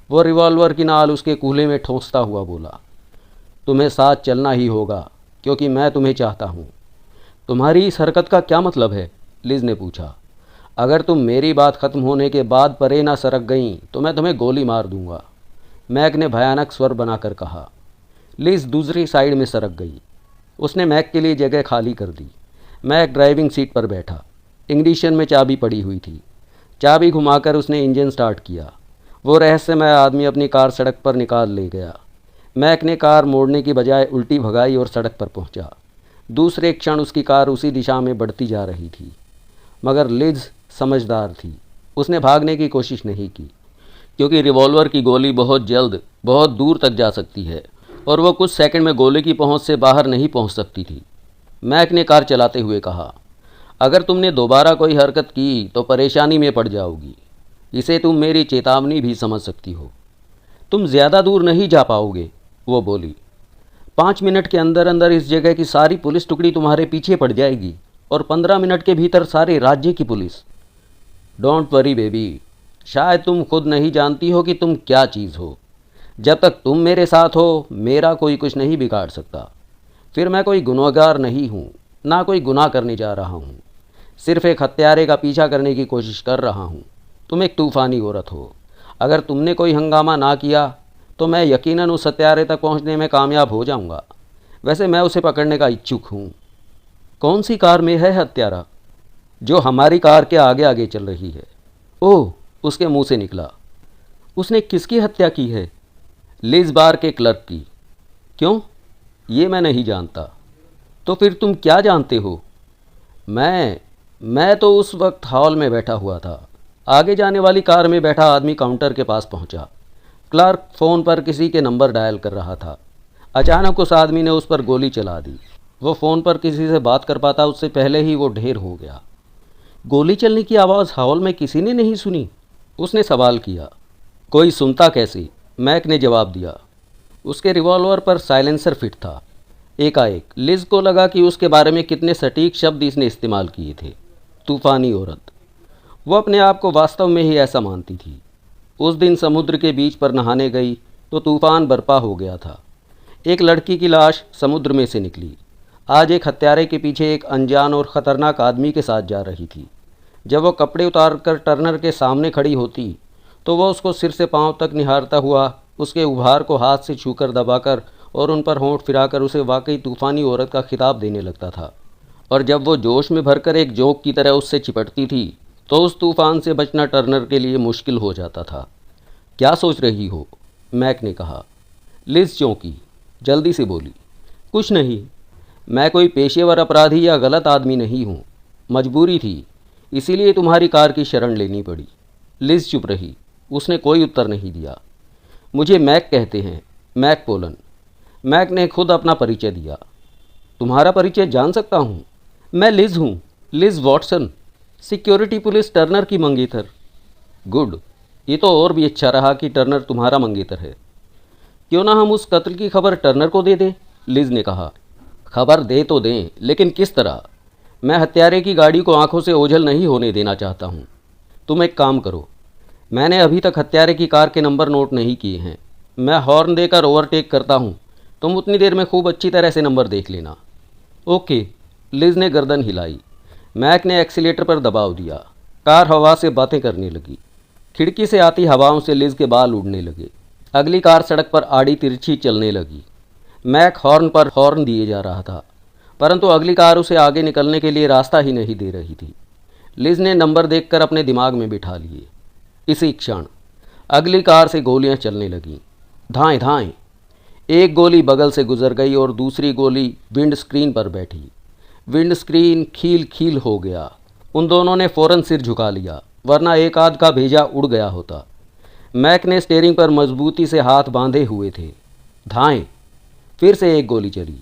वो रिवॉल्वर की नाल उसके कूल्हे में ठोंसता हुआ बोला। तुम्हें साथ चलना ही होगा, क्योंकि मैं तुम्हें चाहता हूँ। तुम्हारी इस हरकत का क्या मतलब है? लिज ने पूछा। अगर तुम मेरी बात ख़त्म होने के बाद परे ना सरक गईं तो मैं तुम्हें गोली मार दूंगा, मैक ने भयानक स्वर बनाकर कहा। लिज दूसरी साइड में सरक गई। उसने मैक के लिए जगह खाली कर दी। मैक ड्राइविंग सीट पर बैठा। इग्निशन में चाबी पड़ी हुई थी। चाबी घुमाकर उसने इंजन स्टार्ट किया। वो रहस्यमय आदमी अपनी कार सड़क पर निकाल ले गया। मैक ने कार मोड़ने की बजाय उल्टी भगाई और सड़क पर पहुंचा। दूसरे क्षण उसकी कार उसी दिशा में बढ़ती जा रही थी। मगर लिज समझदार थी। उसने भागने की कोशिश नहीं की, क्योंकि रिवॉल्वर की गोली बहुत जल्द बहुत दूर तक जा सकती है और वह कुछ सेकंड में गोली की पहुंच से बाहर नहीं पहुंच सकती थी। मैक ने कार चलाते हुए कहा, अगर तुमने दोबारा कोई हरकत की तो परेशानी में पड़ जाओगी। इसे तुम मेरी चेतावनी भी समझ सकती हो। तुम ज़्यादा दूर नहीं जा पाओगे, वो बोली। 5 मिनट के अंदर अंदर इस जगह की सारी पुलिस टुकड़ी तुम्हारे पीछे पड़ जाएगी और 15 मिनट के भीतर सारे राज्य की पुलिस। डोंट वरी बेबी, शायद तुम खुद नहीं जानती हो कि तुम क्या चीज़ हो। जब तक तुम मेरे साथ हो, मेरा कोई कुछ नहीं बिगाड़ सकता। फिर मैं कोई गुनहगार नहीं हूँ, ना कोई गुनाह करने जा रहा हूँ। सिर्फ एक हत्यारे का पीछा करने की कोशिश कर रहा हूँ। तुम एक तूफ़ानी औरत हो। अगर तुमने कोई हंगामा ना किया तो मैं यकीनन उस हत्यारे तक पहुँचने में कामयाब हो जाऊँगा। वैसे मैं उसे पकड़ने का इच्छुक हूँ। कौन सी कार में है हत्यारा? जो हमारी कार के आगे आगे चल रही है। ओह, उसके मुंह से निकला। उसने किसकी हत्या की है? लिज बार के क्लर्क की। क्यों? ये मैं नहीं जानता। तो फिर तुम क्या जानते हो? मैं तो उस वक्त हॉल में बैठा हुआ था। आगे जाने वाली कार में बैठा आदमी काउंटर के पास पहुंचा। क्लर्क फ़ोन पर किसी के नंबर डायल कर रहा था। अचानक उस आदमी ने उस पर गोली चला दी। वो फ़ोन पर किसी से बात कर पाता उससे पहले ही वो ढेर हो गया। गोली चलने की आवाज़ हॉल में किसी ने नहीं सुनी? उसने सवाल किया। कोई सुनता कैसे? मैक ने जवाब दिया। उसके रिवॉल्वर पर साइलेंसर फिट था। एकाएक लिज को लगा कि उसके बारे में कितने सटीक शब्द इसने इस्तेमाल किए थे। तूफ़ानी औरत। वो अपने आप को वास्तव में ही ऐसा मानती थी। उस दिन समुद्र के बीच पर नहाने गई तो तूफ़ान बरपा हो गया था। एक लड़की की लाश समुद्र में से निकली। आज एक हत्यारे के पीछे एक अनजान और ख़तरनाक आदमी के साथ जा रही थी। जब वो कपड़े उतारकर टर्नर के सामने खड़ी होती तो वह उसको सिर से पांव तक निहारता हुआ उसके उभार को हाथ से छूकर दबाकर और उन पर होंठ फिराकर उसे वाकई तूफ़ानी औरत का खिताब देने लगता था। और जब वो जोश में भरकर एक जोक की तरह उससे चिपटती थी तो उस तूफ़ान से बचना टर्नर के लिए मुश्किल हो जाता था। क्या सोच रही हो? मैक ने कहा। लिज चौंकी, जल्दी से बोली, कुछ नहीं। मैं कोई पेशेवर अपराधी या गलत आदमी नहीं हूँ। मजबूरी थी, इसीलिए तुम्हारी कार की शरण लेनी पड़ी। लिज चुप रही। उसने कोई उत्तर नहीं दिया। मुझे मैक कहते हैं, मैक पोलन। मैक ने खुद अपना परिचय दिया। तुम्हारा परिचय जान सकता हूँ? मैं लिज हूँ, Liz Watson, security police Turner की मंगेतर। गुड, ये तो और भी अच्छा रहा कि टर्नर तुम्हारा मंगेतर है। क्यों ना हम उस कत्ल की खबर टर्नर को दे दें? लिज ने कहा। खबर दे तो दें, लेकिन किस तरह? मैं हत्यारे की गाड़ी को आंखों से ओझल नहीं होने देना चाहता हूँ। तुम एक काम करो, मैंने अभी तक हत्यारे की कार के नंबर नोट नहीं किए हैं। मैं हॉर्न देकर ओवरटेक करता हूँ, तुम उतनी देर में खूब अच्छी तरह से नंबर देख लेना। ओके। लिज ने गर्दन हिलाई। मैक ने एक्सीलेटर पर दबाव दिया। कार हवा से बातें करने लगी। खिड़की से आती हवाओं से लिज के बाल उड़ने लगे। अगली कार सड़क पर आड़ी तिरछी चलने लगी। मैक हॉर्न पर हॉर्न दिए जा रहा था, परंतु अगली कार उसे आगे निकलने के लिए रास्ता ही नहीं दे रही थी। लिज ने नंबर देखकर अपने दिमाग में बिठा लिए। इसी क्षण अगली कार से गोलियां चलने लगीं। धाएं धाएं। एक गोली बगल से गुजर गई और दूसरी गोली विंड स्क्रीन पर बैठी। विंड स्क्रीन खील खील हो गया। उन दोनों ने फौरन सिर झुका लिया, वरना एक आध का भेजा उड़ गया होता। मैक ने स्टीयरिंग पर मजबूती से हाथ बांधे हुए थे। धाएं। फिर से एक गोली चली।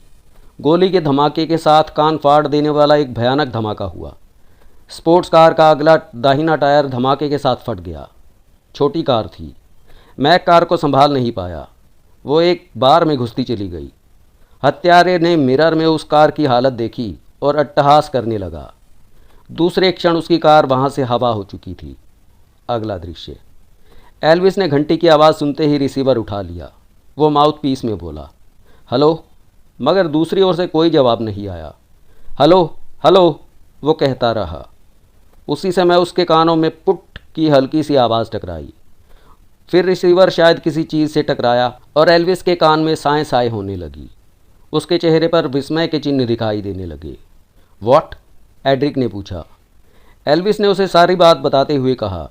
गोली के धमाके के साथ कान फाड़ देने वाला एक भयानक धमाका हुआ। स्पोर्ट्स कार का अगला दाहिना टायर धमाके के साथ फट गया। छोटी कार थी। मैक कार को संभाल नहीं पाया। वो एक बार में घुसती चली गई। हत्यारे ने मिरर में उस कार की हालत देखी और अट्टहास करने लगा। दूसरे क्षण उसकी कार वहां से हवा हो चुकी थी। अगला दृश्य। एल्विस ने घंटी की आवाज़ सुनते ही रिसीवर उठा लिया। वो माउथ पीस में बोला, हेलो, मगर दूसरी ओर से कोई जवाब नहीं आया। हेलो हेलो, वो कहता रहा। उसी समय उसके कानों में पुट की हल्की सी आवाज़ टकराई। फिर रिसीवर शायद किसी चीज़ से टकराया और एल्विस के कान में साए साए होने लगी। उसके चेहरे पर विस्मय के चिन्ह दिखाई देने लगे। व्हाट? एड्रिक ने पूछा। एल्विस ने उसे सारी बात बताते हुए कहा,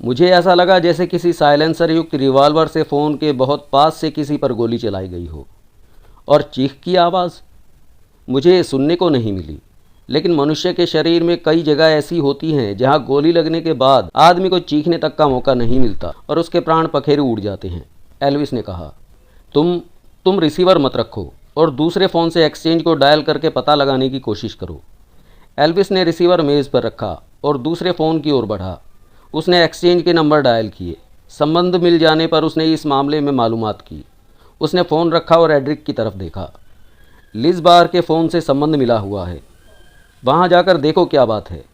मुझे ऐसा लगा जैसे किसी साइलेंसर युक्त रिवॉल्वर से फ़ोन के बहुत पास से किसी पर गोली चलाई गई हो। और चीख की आवाज़ मुझे सुनने को नहीं मिली, लेकिन मनुष्य के शरीर में कई जगह ऐसी होती हैं जहां गोली लगने के बाद आदमी को चीखने तक का मौका नहीं मिलता और उसके प्राण पखेरु उड़ जाते हैं। एल्विस ने कहा, तुम रिसीवर मत रखो और दूसरे फ़ोन से एक्सचेंज को डायल करके पता लगाने की कोशिश करो। एल्विस ने रिसीवर मेज़ पर रखा और दूसरे फ़ोन की ओर बढ़ा। उसने एक्सचेंज के नंबर डायल किए। संबंध मिल जाने पर उसने इस मामले में मालूमात की। उसने फ़ोन रखा और एड्रिक की तरफ देखा। लिज बार के फ़ोन से संबंध मिला हुआ है, वहाँ जाकर देखो क्या बात है।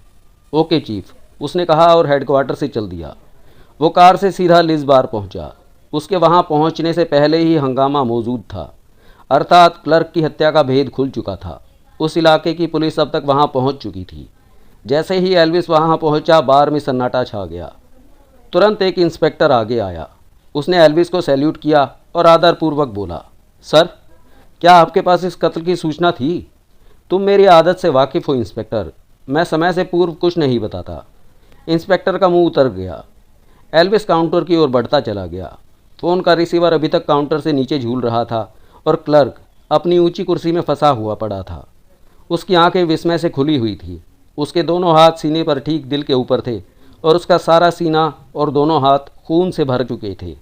ओके चीफ, उसने कहा और हेडक्वार्टर से चल दिया। वो कार से सीधा लिज बार पहुँचा। उसके वहाँ पहुँचने से पहले ही हंगामा मौजूद था, अर्थात क्लर्क की हत्या का भेद खुल चुका था। उस इलाके की पुलिस अब तक वहाँ पहुँच चुकी थी। जैसे ही एल्विस वहाँ पहुँचा, बार में सन्नाटा छा गया। तुरंत एक इंस्पेक्टर आगे आया। उसने एल्विस को सैल्यूट किया और आदरपूर्वक बोला, सर, क्या आपके पास इस कत्ल की सूचना थी? तुम मेरी आदत से वाकिफ़ हो इंस्पेक्टर, मैं समय से पूर्व कुछ नहीं बताता। इंस्पेक्टर का मुंह उतर गया। एल्विस काउंटर की ओर बढ़ता चला गया। फ़ोन का रिसीवर अभी तक काउंटर से नीचे झूल रहा था और क्लर्क अपनी ऊंची कुर्सी में फंसा हुआ पड़ा था। उसकी आंखें विस्मय से खुली हुई थी। उसके दोनों हाथ सीने पर ठीक दिल के ऊपर थे और उसका सारा सीना और दोनों हाथ खून से भर चुके थे।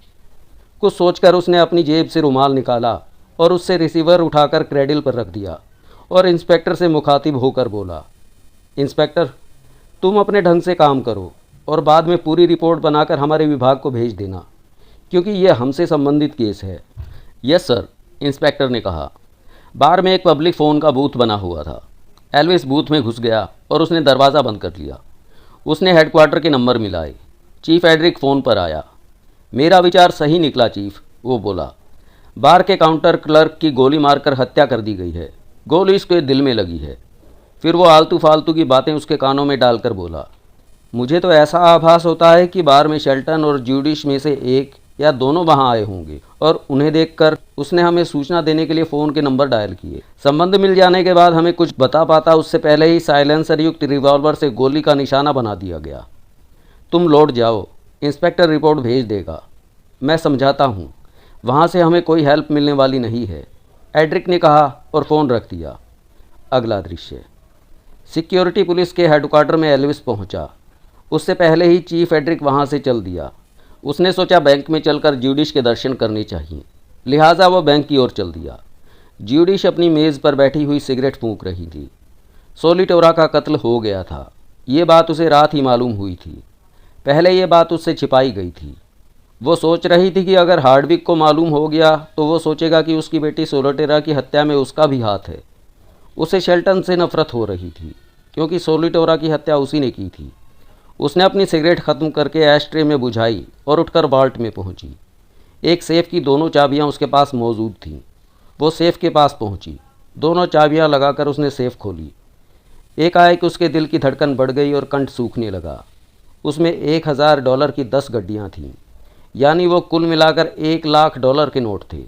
कुछ सोचकर उसने अपनी जेब से रुमाल निकाला और उससे रिसीवर उठाकर क्रेडिल पर रख दिया और इंस्पेक्टर से मुखातिब होकर बोला, इंस्पेक्टर, तुम अपने ढंग से काम करो और बाद में पूरी रिपोर्ट बनाकर हमारे विभाग को भेज देना, क्योंकि यह हमसे संबंधित केस है। यस सर, इंस्पेक्टर ने कहा। बार में एक पब्लिक फ़ोन का बूथ बना हुआ था। एल्विस बूथ में घुस गया और उसने दरवाज़ा बंद कर लिया। उसने हेडक्वार्टर के नंबर मिलाए। चीफ एड्रिक फ़ोन पर आया। मेरा विचार सही निकला चीफ, वो बोला। बार के काउंटर क्लर्क की गोली मारकर हत्या कर दी गई है। गोली उसके दिल में लगी है। फिर वो आलतू फालतू की बातें उसके कानों में डालकर बोला, मुझे तो ऐसा आभास होता है कि बार में शेल्टन और ज्यूडिश में से एक या दोनों वहां आए होंगे और उन्हें देखकर उसने हमें सूचना देने के लिए फ़ोन के नंबर डायल किए। संबंध मिल जाने के बाद हमें कुछ बता पाता उससे पहले ही साइलेंसर युक्त रिवॉल्वर से गोली का निशाना बना दिया गया। तुम लौट जाओ, इंस्पेक्टर रिपोर्ट भेज देगा। मैं समझाता हूँ, वहाँ से हमें कोई हेल्प मिलने वाली नहीं है, एड्रिक ने कहा और फ़ोन रख दिया। अगला दृश्य। सिक्योरिटी पुलिस के हेडक्वार्टर में एल्विस पहुंचा। उससे पहले ही चीफ एड्रिक वहां से चल दिया। उसने सोचा बैंक में चलकर ज्यूडिश के दर्शन करने चाहिए, लिहाजा वह बैंक की ओर चल दिया। ज्यूडिश अपनी मेज़ पर बैठी हुई सिगरेट फूंक रही थी। सोलिटोरा का कत्ल हो गया था, ये बात उसे रात ही मालूम हुई थी। पहले ये बात उससे छिपाई गई थी। वो सोच रही थी कि अगर हार्डविक को मालूम हो गया तो वो सोचेगा कि उसकी बेटी सोलिटोरा की हत्या में उसका भी हाथ है। उसे शेल्टन से नफरत हो रही थी क्योंकि सोलिटोरा की हत्या उसी ने की थी। उसने अपनी सिगरेट ख़त्म करके एशट्रे में बुझाई और उठकर वाल्ट में पहुंची। एक सेफ की दोनों चाबियां उसके पास मौजूद थीं। वो सेफ के पास पहुंची। दोनों चाबियां लगाकर उसने सेफ खोली। एकाएक उसके दिल की धड़कन बढ़ गई और कंठ सूखने लगा। उसमें $1000 की 10 गड्डियाँ थीं, यानी वो कुल मिलाकर $1,00,000 के नोट थे।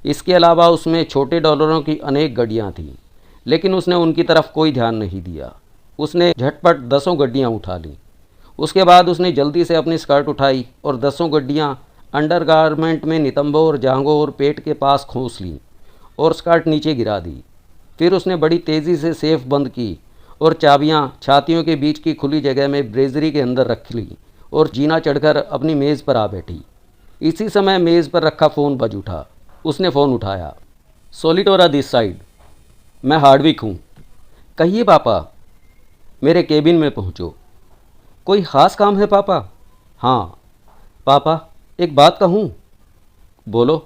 इसके अलावा उसमें छोटे डॉलरों की अनेक गड्डियाँ थीं, लेकिन उसने उनकी तरफ कोई ध्यान नहीं दिया। उसने झटपट 10 गड्डियाँ उठा लीं। उसके बाद उसने जल्दी से अपनी स्कर्ट उठाई और 10 गड्डियाँ अंडरगारमेंट में नितंबों और जांघों और पेट के पास खोस लीं और स्कर्ट नीचे गिरा दी। फिर उसने बड़ी तेज़ी से सेफ बंद की और चाबियाँ छातियों के बीच की खुली जगह में ब्रेजरी के अंदर रख ली और जीना चढ़कर अपनी मेज़ पर आ बैठी। इसी समय मेज़ पर रखा फ़ोन बज उठा। उसने फ़ोन उठाया। सोलिटोरा दिस साइड, मैं हार्डविक हूँ। कहिए पापा। मेरे केबिन में पहुँचो। कोई ख़ास काम है पापा? हाँ पापा, एक बात कहूँ? बोलो।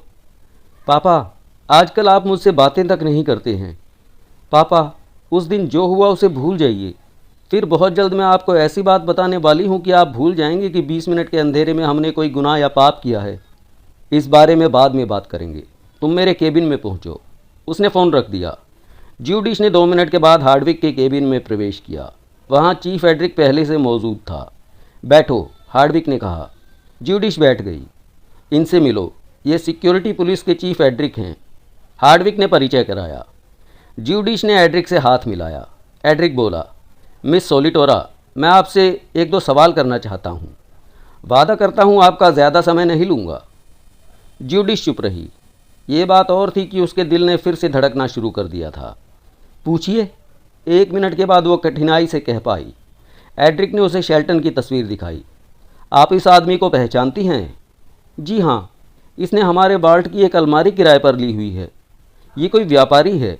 पापा, आजकल आप मुझसे बातें तक नहीं करते हैं। पापा, उस दिन जो हुआ उसे भूल जाइए। फिर बहुत जल्द मैं आपको ऐसी बात बताने वाली हूँ कि आप भूल जाएंगे कि 20 मिनट के अंधेरे में हमने कोई गुनाह या पाप किया है। इस बारे में बाद में बात करेंगे। तुम मेरे केबिन में पहुँचो। उसने फ़ोन रख दिया। ज्यूडिश ने 2 मिनट के बाद हार्डविक के केबिन में प्रवेश किया। वहाँ चीफ एड्रिक पहले से मौजूद था। बैठो, हार्डविक ने कहा। ज्यूडिश बैठ गई। इनसे मिलो, ये सिक्योरिटी पुलिस के चीफ एड्रिक हैं, हार्डविक ने परिचय कराया। ज्यूडिश ने एड्रिक से हाथ मिलाया। एड्रिक बोला, मिस सोलिटोरा, मैं आपसे 1-2 सवाल करना चाहता हूँ। वादा करता हूँ आपका ज़्यादा समय नहीं लूँगा। ज्यूडिश चुप रही। ये बात और थी कि उसके दिल ने फिर से धड़कना शुरू कर दिया था। पूछिए, 1 मिनट के बाद वो कठिनाई से कह पाई। एड्रिक ने उसे शेल्टन की तस्वीर दिखाई। आप इस आदमी को पहचानती हैं? जी हाँ, इसने हमारे बाल्ट की एक अलमारी किराए पर ली हुई है। ये कोई व्यापारी है।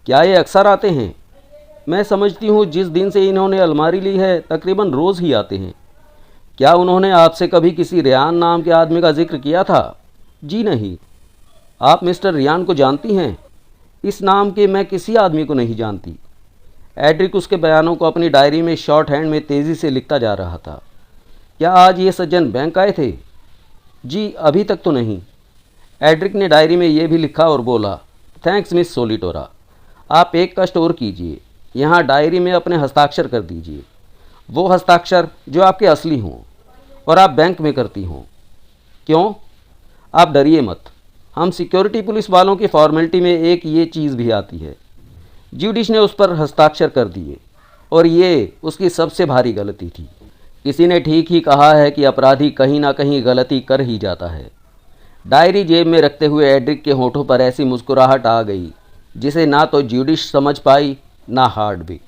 क्या ये अक्सर आते हैं? मैं समझती हूँ जिस दिन से इन्होंने अलमारी ली है तकरीबन रोज़ ही आते हैं। क्या उन्होंने आपसे कभी किसी रियान नाम के आदमी का जिक्र किया था? जी नहीं। आप मिस्टर रियान को जानती हैं? इस नाम के मैं किसी आदमी को नहीं जानती। एड्रिक उसके बयानों को अपनी डायरी में शॉर्ट हैंड में तेज़ी से लिखता जा रहा था। क्या आज ये सज्जन बैंक आए थे? जी अभी तक तो नहीं। एड्रिक ने डायरी में ये भी लिखा और बोला, थैंक्स मिस सोलिटोरा। आप एक कष्ट और कीजिए, यहाँ डायरी में अपने हस्ताक्षर कर दीजिए, वो हस्ताक्षर जो आपके असली हों और आप बैंक में करती हों। क्यों? आप डरिए मत, हम सिक्योरिटी पुलिस वालों की फॉर्मेलिटी में एक ये चीज़ भी आती है। ज्यूडिश ने उस पर हस्ताक्षर कर दिए और ये उसकी सबसे भारी गलती थी। किसी ने ठीक ही कहा है कि अपराधी कहीं ना कहीं गलती कर ही जाता है। डायरी जेब में रखते हुए एड्रिक के होठों पर ऐसी मुस्कुराहट आ गई जिसे ना तो ज्यूडिश समझ पाई ना हार्डविक।